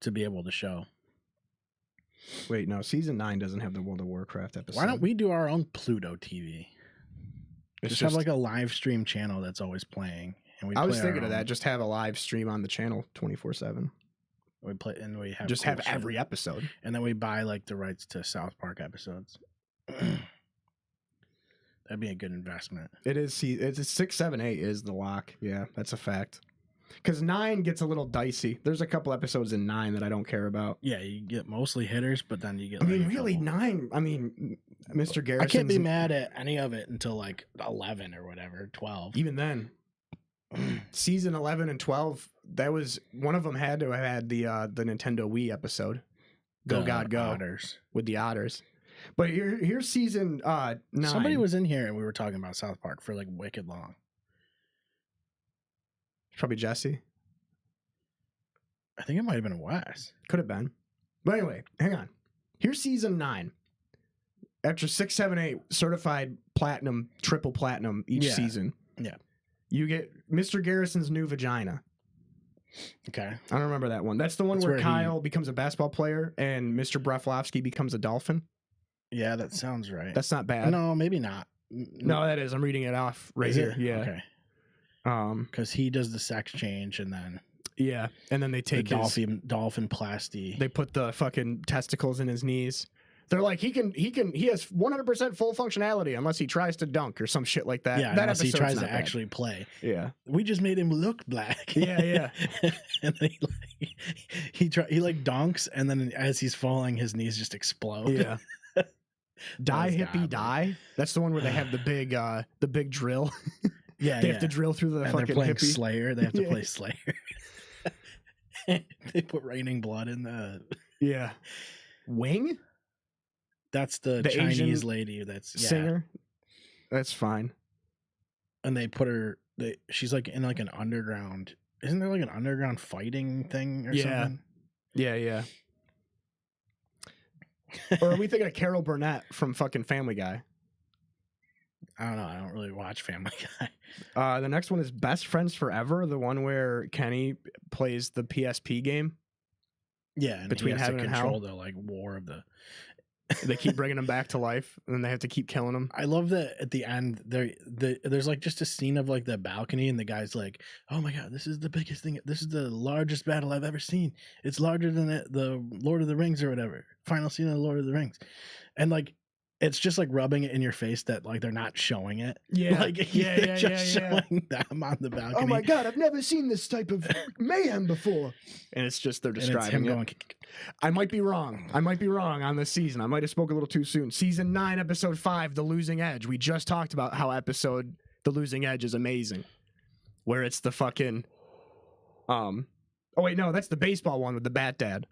to be able to show. Wait, no, season 9 doesn't have the World of Warcraft episode. Why don't we do our own Pluto TV? It's Just have like a live stream channel that's always playing. And we I was play our thinking of own. that. Just have a live stream on the channel 24/7. We play and we have Just cool have shit. every episode. And then we buy like the rights to South Park episodes. That'd be a good investment. It is. It's 6, 7, 8 is the lock. Yeah, that's a fact. Because 9 gets a little dicey. There's a couple episodes in 9 that I don't care about. Yeah, you get mostly hitters, but then you get. I like, mean, a really, couple. 9. I mean, Mr. Garrison. I can't be mad at any of it until like 11 or whatever, 12. Even then, season 11 and 12. That was one of them had to have had the Nintendo Wii episode. Go The God Go Otters. with the otters. But here's season 9. Somebody was in here and we were talking about South Park for like wicked long. Probably Jesse. I think it might have been Wes. Could have been. But anyway, hang on. Here's season 9. After 6, 7, 8 certified platinum, triple platinum each season. Yeah. You get Mr. Garrison's new vagina. Okay. I don't remember that one. That's the one That's where where Kyle becomes a basketball player and Mr. Breflovsky becomes a dolphin. Yeah, that sounds right. That's not bad. No, maybe not. No, that is. I'm reading it off right Is here. it? Yeah. Okay. Because he does the sex change and then Yeah. And then they the take his dolphin plasty. they put the fucking testicles in his knees. They're like, he has 100% full functionality unless he tries to dunk or some shit like that. Yeah, that unless he episode's tries not to bad. actually play. Yeah. We just made him look black. Yeah, yeah. And then he like dunks, and then as he's falling, his knees just explode. Yeah. Die That's hippie godly. die. That's the one where they have the big drill. Yeah, They have to drill through the and fucking they're playing hippie. Slayer. They have to Yeah. play Slayer. They put raining blood in the. Yeah. Wing That's the The Chinese Asian lady. That's singer. That's fine. And they put her. She's like in like an underground. Isn't there like an underground fighting thing or Yeah. something? Yeah, yeah. Or are we thinking of Carol Burnett from fucking Family Guy? I don't know. I don't really watch Family Guy. The next one is Best Friends Forever, the one where Kenny plays the PSP game. Yeah, and Between he has heaven to and control hell. the like war of the. They keep bringing him back to life, and then they have to keep killing him. I love that at the end there's like just a scene of like the balcony, and the guy's like, "Oh my god, this is the biggest thing. This is the largest battle I've ever seen. It's larger than the Lord of the Rings or whatever. Final scene of the Lord of the Rings," and like. It's just like rubbing it in your face that like they're not showing it. Yeah, like they're just showing them on the balcony. Oh my god, I've never seen this type of mayhem before. And it's just they're And it's describing him it. going. I might be wrong. I might be wrong on this season. I might have spoke a little too soon. Season 9, episode 5, The Losing Edge. We just talked about how episode The Losing Edge is amazing. Where it's the fucking oh wait, no, that's the baseball one with the Bat Dad.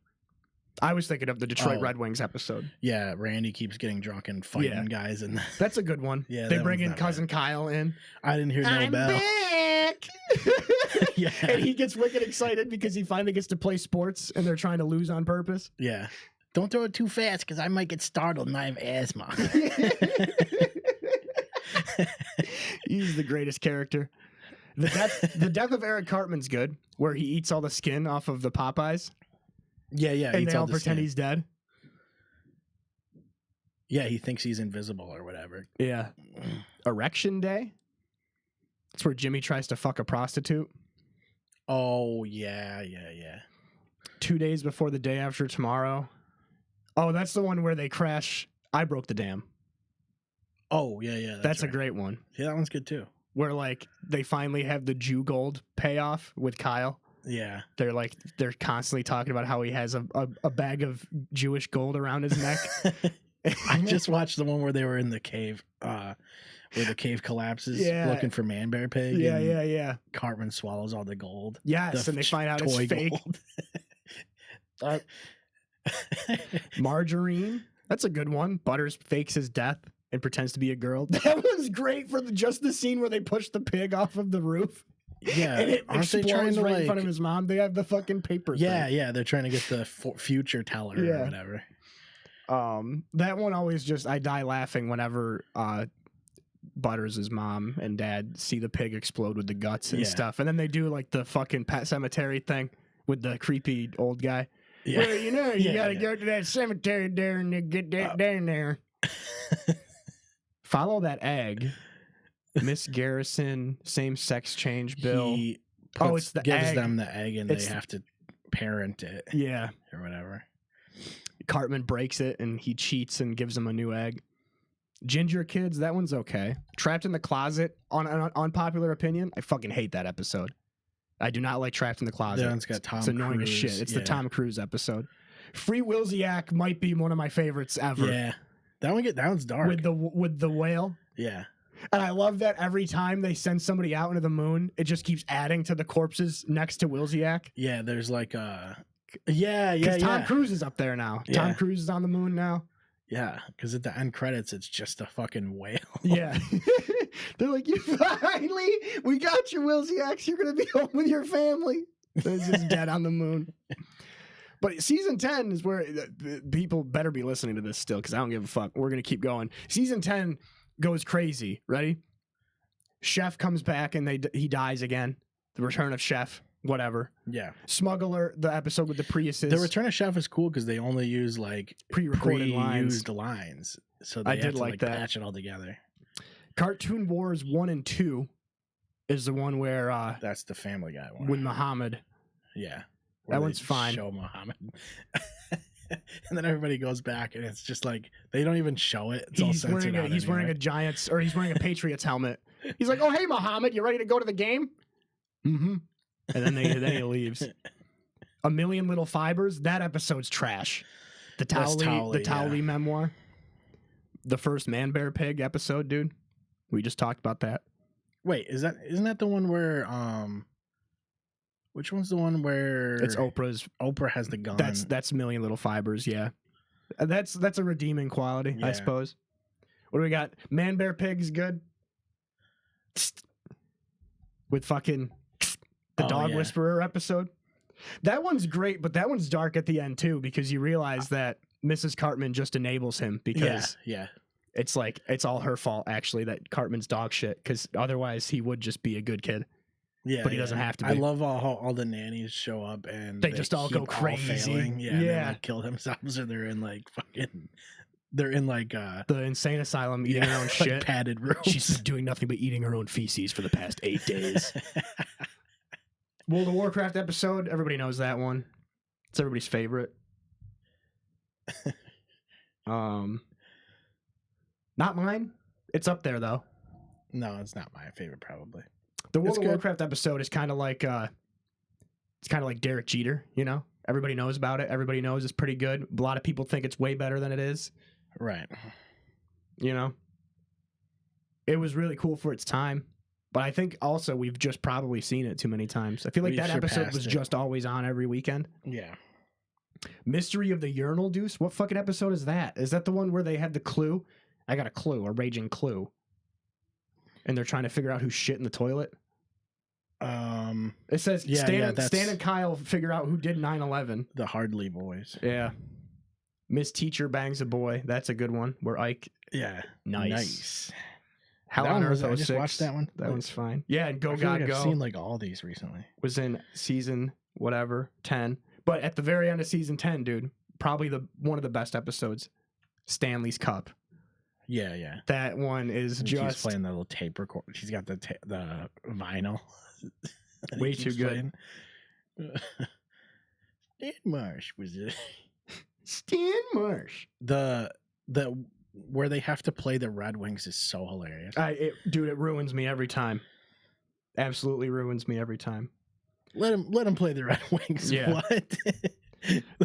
I was thinking of the Detroit Red Wings episode. Yeah, Randy keeps getting drunk and fighting Yeah. guys, and That's a good one. Yeah, they that bring one's in not cousin Kyle in. I didn't hear no I'm bell. back. Yeah. And he gets wicked excited because he finally gets to play sports and they're trying to lose on purpose. Yeah. Don't throw it too fast because I might get startled and I have asthma. He's the greatest character. The death of Eric Cartman's good, where he eats all the skin off of the Popeyes Yeah, and eats they all all the pretend skin. he's dead. Yeah, he thinks he's invisible or whatever. Yeah. Erection Day? That's where Jimmy tries to fuck a prostitute. Oh, yeah. 2 days before the day after tomorrow. Oh, that's the one where they crash. I Broke the Dam. Oh, yeah. That's right. a great one. Yeah, that one's good too. Where like they finally have the Jew gold payoff with Kyle. Yeah. They're constantly talking about how he has a bag of Jewish gold around his neck. I just watched the one where they were in the cave, where the cave collapses, Yeah. looking for Man Bear Pig. Yeah, and yeah, yeah. Cartman swallows all the gold. Yes, The and they find out it's toy fake. gold. Margarine. That's a good one. Butters fakes his death and pretends to be a girl. That was great for just the scene where they push the pig off of the roof. Yeah, And it aren't they trying explodes to right in front like? of his mom. They have the fucking paper Yeah, thing. yeah, they're trying to get the future teller Yeah. or whatever. That one always just I die laughing whenever Butters' mom and dad see the pig explode with the guts and Yeah. stuff. And then they do like the fucking Pet Cemetery thing with the creepy old guy. Yeah. Well, you know, you Yeah, gotta yeah. go to that cemetery there and then get that down there. Follow that egg. Miss Garrison, same sex change bill. He It's the gives egg. them the egg and It's they the- have to parent it Yeah. or whatever. Cartman breaks it and he cheats and gives them a new egg. Ginger Kids, that one's okay. Trapped in the Closet, on unpopular opinion, I fucking hate that episode. I do not like Trapped in the Closet. That one's got Tom It's annoying as Cruise, shit. It's the yeah. Tom Cruise episode. Free Wilsiak might be one of my favorites ever. Yeah, that one's dark. With the whale. Yeah, And I love that every time they send somebody out into the moon, it just keeps adding to the corpses next to Wilsiak. yeah. There's like yeah. Tom Cruise is up there now. Yeah. Tom Cruise is on the moon now. Yeah, because at the end credits, it's just a fucking whale. Yeah. They're like, you finally, we got you, Wilsiak. You're going to be home with your family. It's just dead on the moon. But season 10 is where people better be listening to this still, because I don't give a fuck. We're going to keep going. Season 10 goes crazy. Ready? Chef comes back and he dies again. The return of Chef. Whatever. Yeah. Smuggler, the episode with the Priuses. The Return of Chef is cool because they only use like pre-recorded used lines. So they I have did to, like that. patch it all together. Cartoon Wars 1 and 2 is the one where That's the Family Guy one. with Muhammad. Yeah. That Where one's they fine. Show Muhammad. And then everybody goes back and it's just like they don't even show it. It's all He's censored out he's wearing a anyway. Giants or he's wearing a Patriots helmet. He's like, "Oh hey Muhammad, you ready to go to the game?" Mm-hmm. And then he leaves. A Million Little Fibers. That episode's trash. The That's Towley Towley, memoir. The first Man Bear Pig episode, dude. We just talked about that. Wait, isn't that the one where which one's the one where It's Oprah's. Oprah has the gun? That's Million Little Fibers. Yeah, that's a redeeming quality, I Yeah. suppose. What do we got? Man Bear Pig's good. With fucking the Oh, Dog yeah. Whisperer episode. That one's great, but that one's dark at the end too, because you realize that Mrs. Cartman just enables him because yeah. it's like it's all her fault actually that Cartman's dog shit, because otherwise he would just be a good kid. Yeah, But he doesn't have to I be. love how all the nannies show up and They just all go keep crazy. failing. Yeah, and they, Yeah. like, kill themselves, or they're in like fucking. They're in like The insane asylum eating her own like shit. padded rooms. She's been doing nothing but eating her own feces for the past 8 days. World of Warcraft episode, everybody knows that one. It's everybody's favorite. Not mine. It's up there though. No, it's not my favorite. Probably. The World It's of good. Warcraft episode is kind of like Derek Jeter, you know? Everybody knows about it. Everybody knows it's pretty good. A lot of people think it's way better than it is, Right. you know? It was really cool for its time. But I think also we've just probably seen it too many times. I feel like We've that episode surpassed was it. just always on every weekend. Yeah. Mystery of the Urinal Deuce? What fucking episode is that? Is that the one where they had the clue? I got a clue, a raging clue. And they're trying to figure out who shit in the toilet? It says Yeah, Stan, that's- Stan and Kyle figure out who did 9/11. The Hardley boys. Yeah. Miss Teacher bangs a boy. That's a good one. Where Ike. Yeah. Nice. Hell That on one was- Earth I just 06. watched that one. That one's fine. Yeah, and Go I feel God like Go I've seen like all these recently. was in season whatever 10. But at the very end of season 10, dude, probably one of the best episodes, Stanley's Cup. Yeah, yeah. That one is And she's just playing the little tape record. She's got the vinyl. that he Way too keeps good. playing. Stan Marsh was it? Stan Marsh. The where they have to play the Red Wings is so hilarious. Dude, it ruins me every time. Absolutely ruins me every time. Let him play the Red Wings. Yeah. What?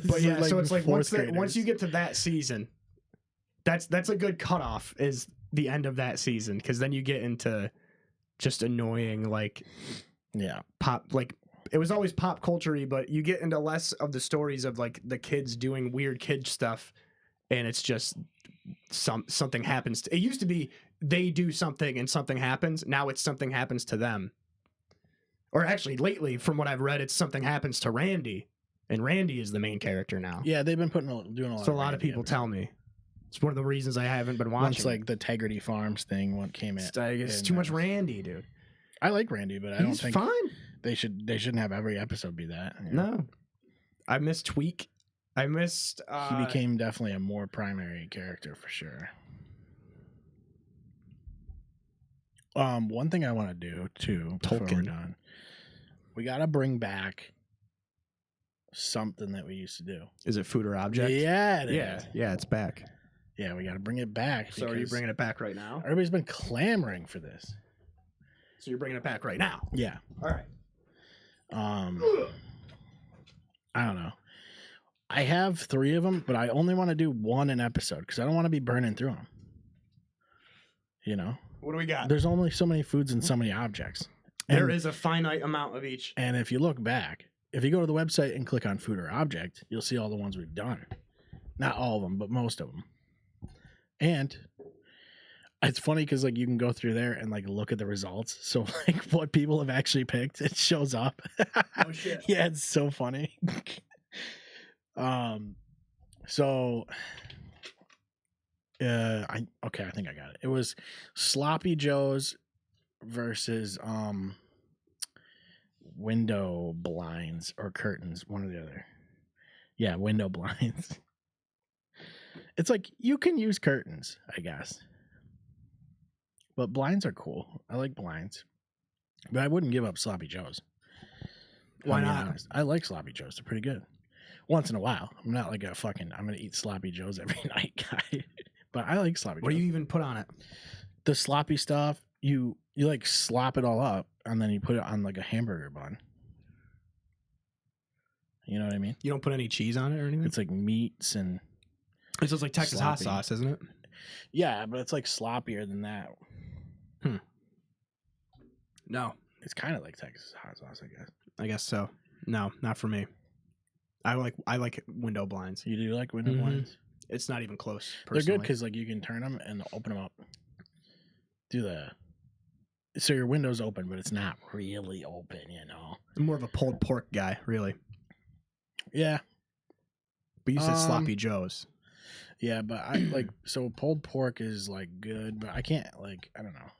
But yeah, so it's like once once you get to that season, that's a good cutoff is the end of that season, because then you get into just annoying like yeah pop, like it was always pop culture-y, but you get into less of the stories of like the kids doing weird kid stuff, and it's just something happens. It used to be they do something and something happens. Now it's something happens to them. Or actually, lately, from what I've read, it's something happens to Randy, and Randy is the main character now. yeah they've been doing a lot. So a lot of people tell me. It's one of the reasons I haven't been watching. Once like the Tegrity Farms thing came in. It's too much Randy, dude. I like Randy, but I don't He's think fine. they shouldn't have every episode be that. you know? No, I missed Tweak. I missed. He became definitely a more primary character for sure. One thing I want to do too before we're Tolkien. done, we got to bring back something that we used to do. Is it Food or Object? Yeah, it Yeah, is. yeah, it's back. Yeah, we got to bring it back. So are you because bringing it back right now? Everybody's been clamoring for this. So you're bringing it back right now. Yeah. All right. I don't know. I have 3 of them, but I only want to do one an episode because I don't want to be burning through them. You know, What do we got? there's only so many foods and so many objects. There is a finite amount of each. And if you look back, if you go to the website and click on food or object, you'll see all the ones we've done. Not all of them, but most of them. And it's funny because like you can go through there and like look at the results. So like what people have actually picked, it shows up. Oh shit. Yeah, it's so funny. So I think I got it. It was Sloppy Joe's versus window blinds or curtains, one or the other. Yeah, window blinds. It's like you can use curtains, I guess. But blinds are cool. I like blinds. But I wouldn't give up Sloppy Joe's. Why I'll be not? honest. I like Sloppy Joe's. They're pretty good. Once in a while. I'm not like I'm going to eat Sloppy Joe's every night guy. But I like Sloppy What Joe's. do you even put on it? The sloppy stuff, you like slop it all up and then you put it on like a hamburger bun. You know what I mean? You don't put any cheese on it or anything? It's like meats and It's just like Texas hot sloppy. sauce, isn't it? yeah, but it's like sloppier than that. No. It's kind of like Texas hot sauce, I guess. I guess so. No, not for me. I like window blinds. You do like window Mhm. blinds? It's not even close. They're Personally. good because like you can turn them and open them up. So your window's open, but it's not really open, you know. I'm more of a pulled pork guy, really. Yeah, But you said Sloppy Joe's. yeah, but I like so pulled pork is like good, but I can't like I don't know.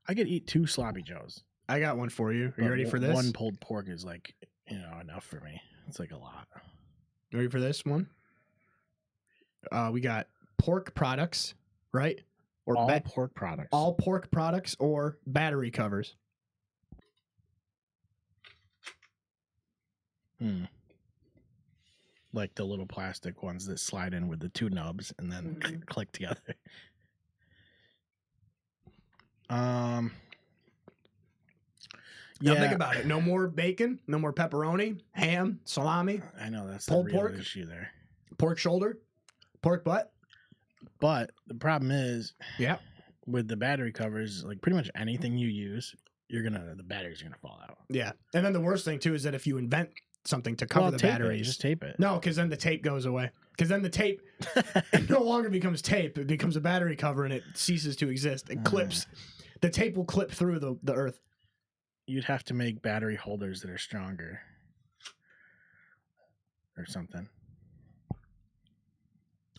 I could eat 2 Sloppy Joes. I got one for you. Are but you ready for this? One pulled pork is like enough for me. It's like a lot. You ready for this one? We got pork products, right? Or All pork products. all pork products or battery covers. Like the little plastic ones that slide in with the 2 nubs and then click together. Now Yeah, think about it. No more bacon, no more pepperoni, ham, salami, I know that's pulled the real pork? issue there. pork shoulder, pork butt. But the problem is, Yeah. with the battery covers, like pretty much anything you use, the batteries are gonna fall out. Yeah. And then the worst thing too is that if you invent something to cover the tape it, batteries, just tape it. no, because then the tape goes away. Because then the tape it no longer becomes tape; it becomes a battery cover, and it ceases to exist. It clips. The tape will clip through the earth. You'd have to make battery holders that are stronger, or something.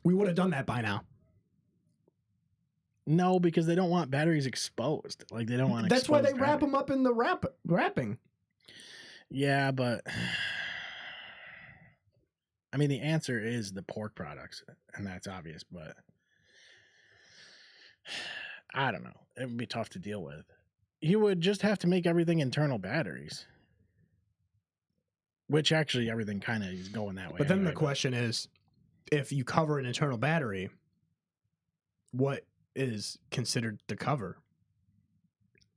We would have done that by now. No, because they don't want batteries exposed. Like they don't want. That's why they exposed wrap batteries. them up in the wrapping. Yeah, but I mean, the answer is the pork products, and that's obvious. But I don't know. It would be tough to deal with. You would just have to make everything internal batteries, which actually everything kind of is going that way. But then anyway, the question is, if you cover an internal battery, what is considered the cover?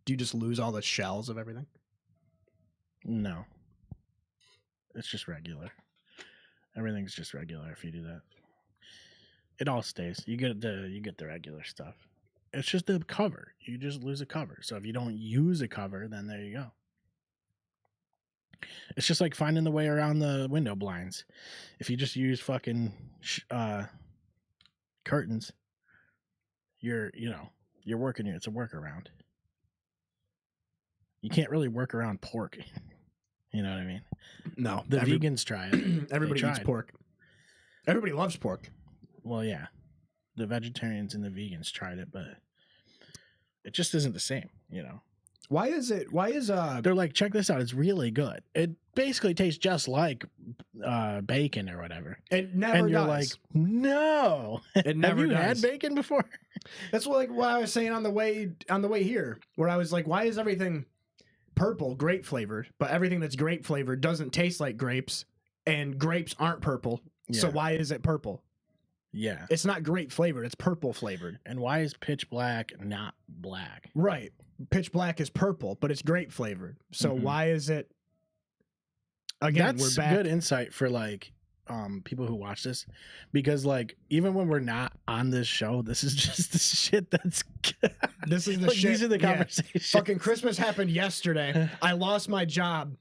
Do you just lose all the shells of everything? No, it's just regular. Everything's just regular if you do that. It all stays. You get the regular stuff. It's just the cover. You just lose a cover. So if you don't use a cover, then there you go. It's just like finding the way around the window blinds. If you just use fucking curtains, you're working. It's a workaround. You can't really work around pork. You know what I mean? No. The vegans try it. Everybody They eats tried. pork. Everybody loves pork. Well, yeah. The vegetarians and the vegans tried it, but it just isn't the same, you know. Why is They're like, check this out, it's really good. It basically tastes just like bacon or whatever. it never And you're does. like, no. It never Have you does. had bacon before? That's what I was saying on the way here, where I was like, why is everything purple, grape flavored, but everything that's grape flavored doesn't taste like grapes, and grapes aren't purple. So Yeah. why is it purple? Yeah. It's not grape flavored, it's purple flavored. And why is pitch black not black? Right. Pitch black is purple, but it's grape flavored. So Mhm. why is it Again, That's we're back. good insight for like people who watch this, because like even when we're not on this show, this is just the shit that's This is the like, shit. these are the yeah. conversations. Fucking Christmas happened yesterday. I lost my job.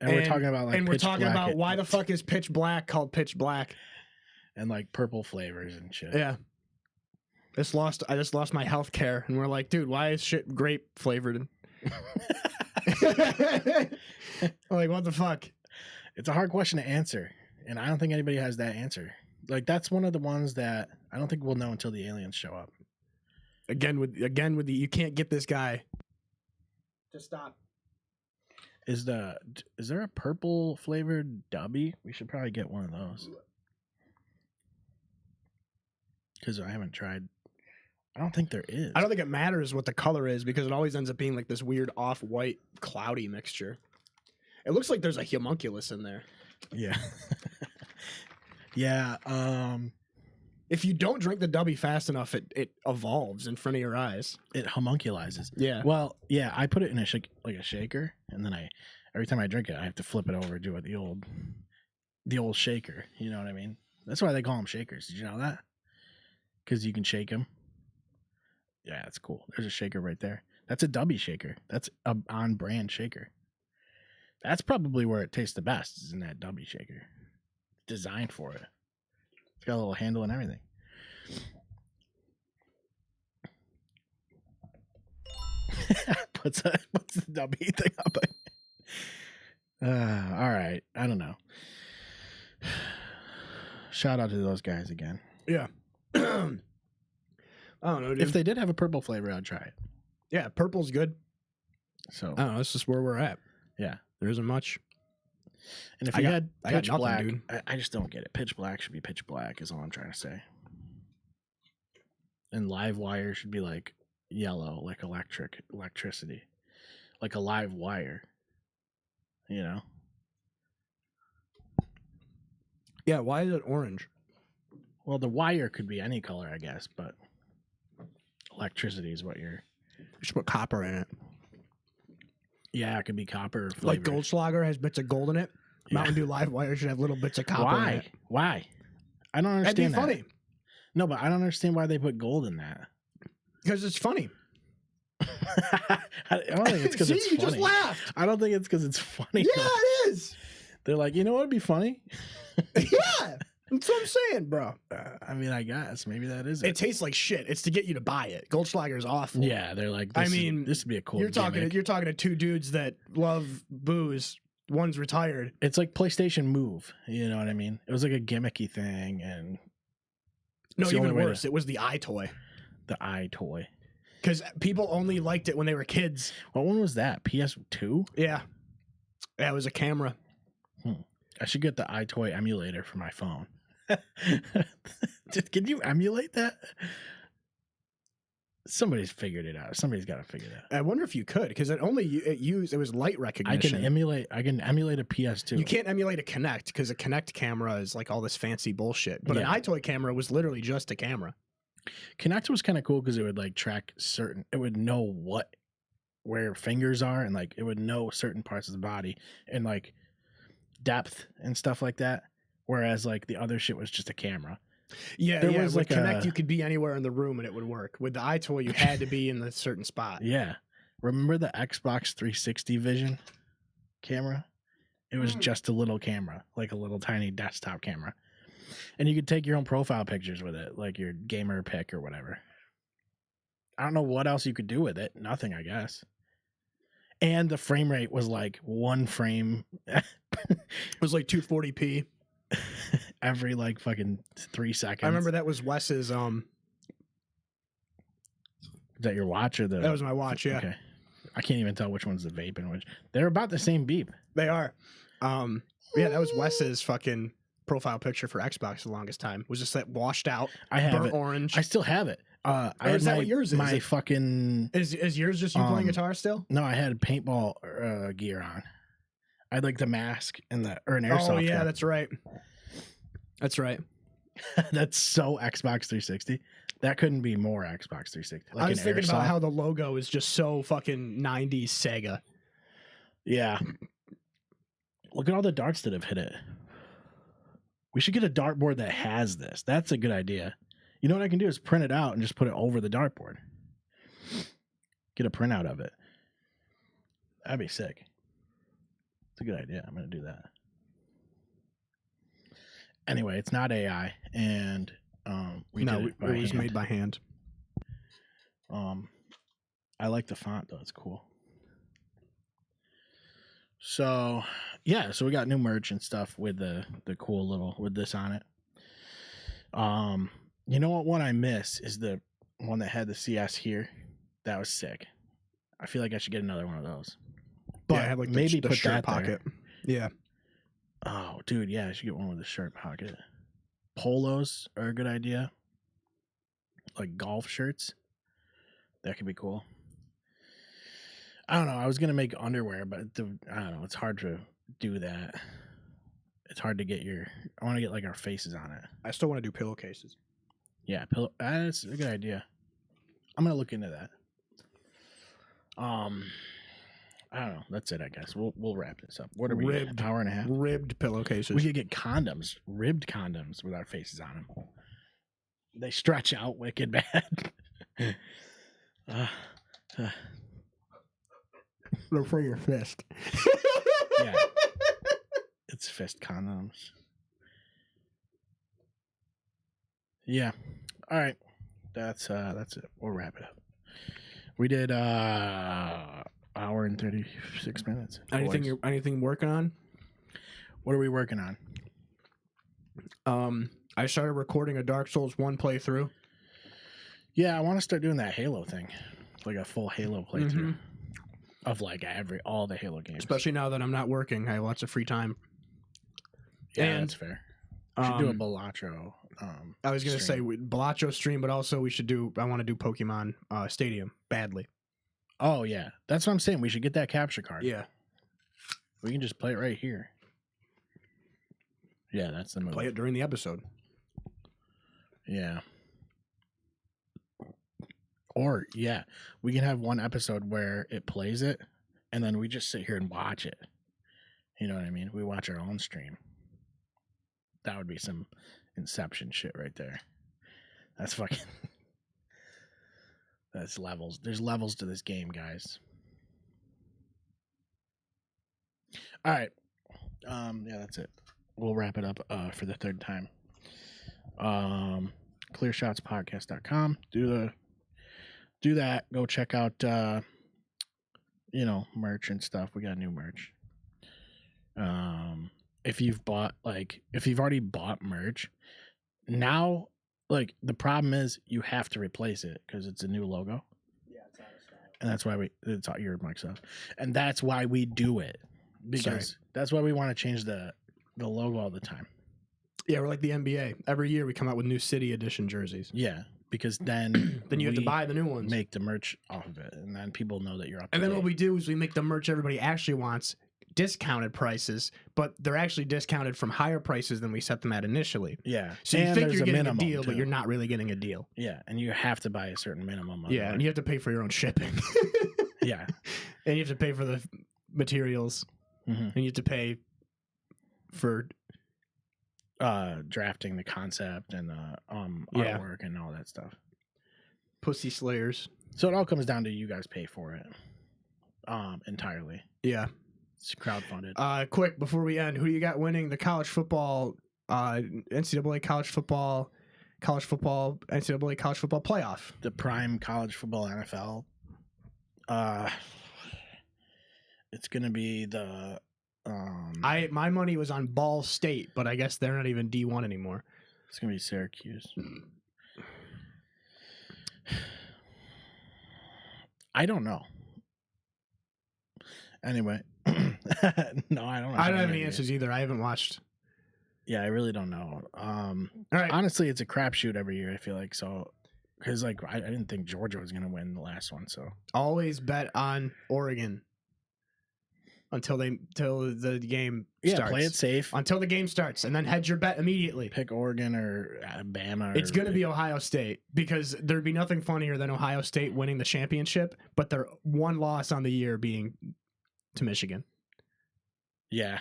and we're talking about like and we're pitch talking black about why the fuck is pitch black called pitch black? and like purple flavors and shit. Yeah. I just lost my health care, and we're like, dude, why is shit grape flavored? Like, what the fuck? It's a hard question to answer, and I don't think anybody has that answer. Like that's one of the ones that I don't think we'll know until the aliens show up. Again with the you can't get this guy to stop. Is there a purple flavored Dubby? We should probably get one of those. Because I haven't tried. I don't think there is. I don't think it matters what the color is, because it always ends up being like this weird off-white cloudy mixture. It looks like there's a homunculus in there. Yeah. Yeah. If you don't drink the Dubby fast enough, it evolves in front of your eyes. It homunculizes. Yeah. Well, yeah, I put it in a shaker, and then every time I drink it, I have to flip it over, do it the old shaker. You know what I mean? That's why they call them shakers. Did you know that? Because you can shake them. Yeah, that's cool. There's a shaker right there. That's a Dubby shaker. That's a on-brand shaker. That's probably where it tastes the best, is in that Dubby shaker. It's designed for it. It's got a little handle and everything. puts the Dubby thing up. All right. I don't know. Shout out to those guys again. Yeah. I don't know, dude. If they did have a purple flavor, I'd try it. Yeah, purple's good. So I don't know. That's just where we're at. yeah. There isn't much. And if I you got- had I got pitch nothing, black, dude. I just don't get it. Pitch black should be pitch black, is all I'm trying to say. And live wire should be like yellow, like electricity, like a live wire. You know? Yeah, why is it orange? Well, the wire could be any color, I guess, but electricity is what you're. You should put copper in it. Yeah, it could be copper flavor. Like Goldschlager has bits of gold in it. Yeah. Mountain Dew Live Wire should have little bits of copper in Why? it. Why? I don't That'd understand be that. funny. No, but I don't understand why they put gold in that. Because it's funny. I don't think it's because See, it's you funny. just laughed. I don't think it's because it's funny. Yeah, it is. They're like, you know what would be funny? Yeah. That's what I'm saying, bro. I mean, I guess maybe that is it. It tastes like shit. It's to get you to buy it. Goldschlager is awful. Yeah, they're like. I mean, this would be a cool. You're talking gimmick. to two dudes that love booze. One's retired. It's like PlayStation Move. You know what I mean? It was like a gimmicky thing, and No, It's the even only way worse. It was the iToy. the iToy. Because people only liked it when they were kids. What one was that? PS2. Yeah. Yeah, it was a camera. I should get the iToy emulator for my phone. Can you emulate that? Somebody's figured it out. Somebody's got to figure it out. I wonder if you could, because it was light I recognition. can emulate a PS2. You can't emulate a Kinect, because a Kinect camera is like all this fancy bullshit. But Yeah. an iToy camera was literally just a camera. Kinect was kind of cool because it would like track it would know where your fingers are, and like it would know certain parts of the body and like depth and stuff like that. Whereas like the other shit was just a camera. Yeah, There yeah. was With like Kinect, a- you could be anywhere in the room and it would work. With the iToy, you had to be in a certain spot. Yeah. Remember the Xbox 360 Vision camera? It was just a little camera, like a little tiny desktop camera. And you could take your own profile pictures with it, like your gamer pic or whatever. I don't know what else you could do with it. Nothing, I guess. And the frame rate was like one frame It was like 240p. every like fucking 3 seconds. I remember that was Wes's. Is that your watch or the? That was my watch. Yeah, Okay. I can't even tell which one's the vape and which. They're about the same beep. they are. Yeah, that was Wes's fucking profile picture for Xbox the longest time. It was just that washed out, I have burnt it. orange. I still have it. I Or had is that my, what yours is? my fucking. Is yours just you playing Um, guitar still? No, I had paintball gear on. I had like the mask and an airsoft. Oh yeah, gun. that's right. That's right. That's so Xbox 360. That couldn't be more Xbox 360. Like I was an thinking about airsoft. how the logo is just so fucking 90s Sega. Yeah. Look at all the darts that have hit it. We should get a dartboard that has this. That's a good idea. You know what I can do is print it out and just put it over the dartboard. Get a printout of it. That'd be sick. It's a good idea. I'm going to do that. Anyway, it's not AI, and it was made by hand. I like the font though; it's cool. So yeah, so we got new merch and stuff with the cool little with this on it. You know what one I miss is the one that had the CS here. That was sick. I feel like I should get another one of those. But yeah, I have like maybe the put shirt that pocket. There. Yeah. Oh, dude, yeah, I should get one with a shirt pocket. Polos are a good idea. Like golf shirts. That could be cool. I don't know. I was gonna make underwear, but I don't know. It's hard to do that. It's hard to get I want to get like our faces on it. I still want to do pillowcases. Yeah, that's a good idea. I'm gonna look into that. I don't know. That's it, I guess. We'll wrap this up. What are we? An hour and a half. Ribbed pillowcases. We could get condoms, ribbed condoms with our faces on them. They stretch out wicked bad. They're for your fist. Yeah, it's fist condoms. Yeah. All right. That's it. We'll wrap it up. We did hour and 36 minutes. Anything working on? What are we working on? I started recording a Dark Souls 1 playthrough. Yeah, I want to start doing that Halo thing. Like a full Halo playthrough of like all the Halo games. Especially now that I'm not working, I have lots of free time. Yeah, and that's fair. We should do a Balatro. I was gonna say Balatro stream, but also I want to do Pokemon Stadium badly. Oh yeah, that's what I'm saying. We should get that capture card. Yeah, we can just play it right here. Yeah, that's the move. Play it during the episode. Yeah. Or yeah, we can have one episode where it plays it, and then we just sit here and watch it. You know what I mean? We watch our own stream. That would be some Inception shit right there. That's fucking. That's levels. There's levels to this game, guys. All right. Yeah, that's it. We'll wrap it up for the third time. Clearshotspodcast.com. Do that. Go check out merch and stuff. We got new merch. If you've already bought merch, now like the problem is you have to replace it because it's a new logo. Yeah, it's out of stock. And that's why it's out your mic stuff. And that's why we do it. Because that's why we want to change the logo all the time. Yeah, we're like the NBA. Every year we come out with new city edition jerseys. Yeah, because then you have to buy the new ones. Make the merch off of it, and then people know that you're up. And then what we do is we make the merch everybody actually wants, discounted prices, but they're actually discounted from higher prices than we set them at initially. Yeah. So you think you're getting a deal, but you're not really getting a deal. Yeah, and you have to buy a certain minimum. Yeah, and you have to pay for your own shipping. Yeah. And you have to pay for the materials. Mm-hmm. And you have to pay for drafting the concept and artwork and all that stuff. Pussy slayers. So it all comes down to you guys pay for it entirely. Yeah. It's crowdfunded. Quick, before we end, who do you got winning the college football, NCAA college football, NCAA college football playoff? The prime college football NFL. It's going to be the... my money was on Ball State, but I guess they're not even D1 anymore. It's going to be Syracuse. I don't know. Anyway. No, I don't know. I don't have any answers either. I haven't watched. Yeah, I really don't know. All right. Honestly, it's a crapshoot every year, I feel like. So, because I didn't think Georgia was going to win the last one. So always bet on Oregon until the game starts. Play it safe until the game starts, and then hedge your bet immediately. Pick Oregon or Alabama. It's going to be Ohio State, because there'd be nothing funnier than Ohio State winning the championship, but their one loss on the year being to Michigan. Yeah.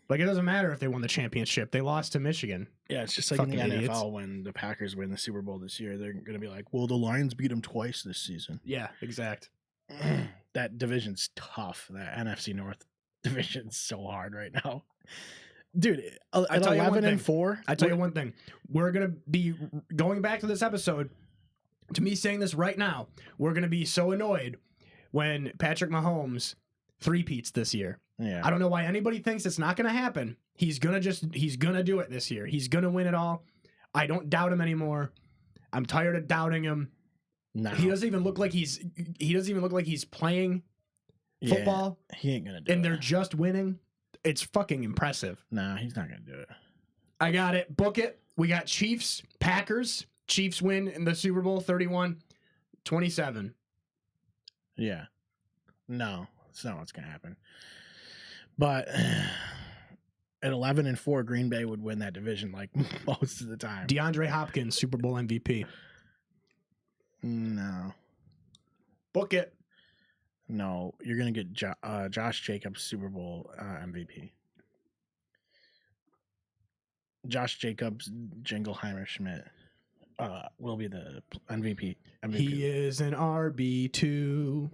Like, it doesn't matter if they won the championship. They lost to Michigan. Yeah, it's just like in the Fucking NFL idiots. when the Packers win the Super Bowl this year, they're going to be like, well, the Lions beat them twice this season. Yeah, exact. That division's tough. That NFC North division's so hard right now. Dude, at tell you one 11 and thing. 4, I tell you one thing. We're going to be going back to this episode, to me saying this right now, we're going to be so annoyed when Patrick Mahomes three-peats this year. yeah. I don't know why anybody thinks it's not going to happen. He's going to do it this year. He's going to win it all. I don't doubt him anymore. I'm tired of doubting him. No. He doesn't even look like he's playing football, He ain't going to do and it. they're just winning. It's fucking impressive. Nah, he's not going to do it. I got it. Book it. We got Chiefs, Packers. Chiefs win in the Super Bowl 31-27. Yeah. No, that's not what's going to happen. But at 11 and 4, Green Bay would win that division like most of the time. DeAndre Hopkins, Super Bowl MVP. No. Book it. No, you're going to get Josh Jacobs Super Bowl MVP. Josh Jacobs, Jingleheimer Schmidt will be the MVP. He is an RB2.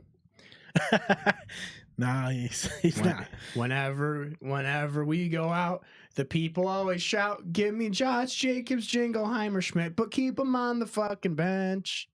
Nah, he's not. Whenever we go out, the people always shout, "Give me Josh Jacobs, Jingleheimer Schmidt," but keep him on the fucking bench.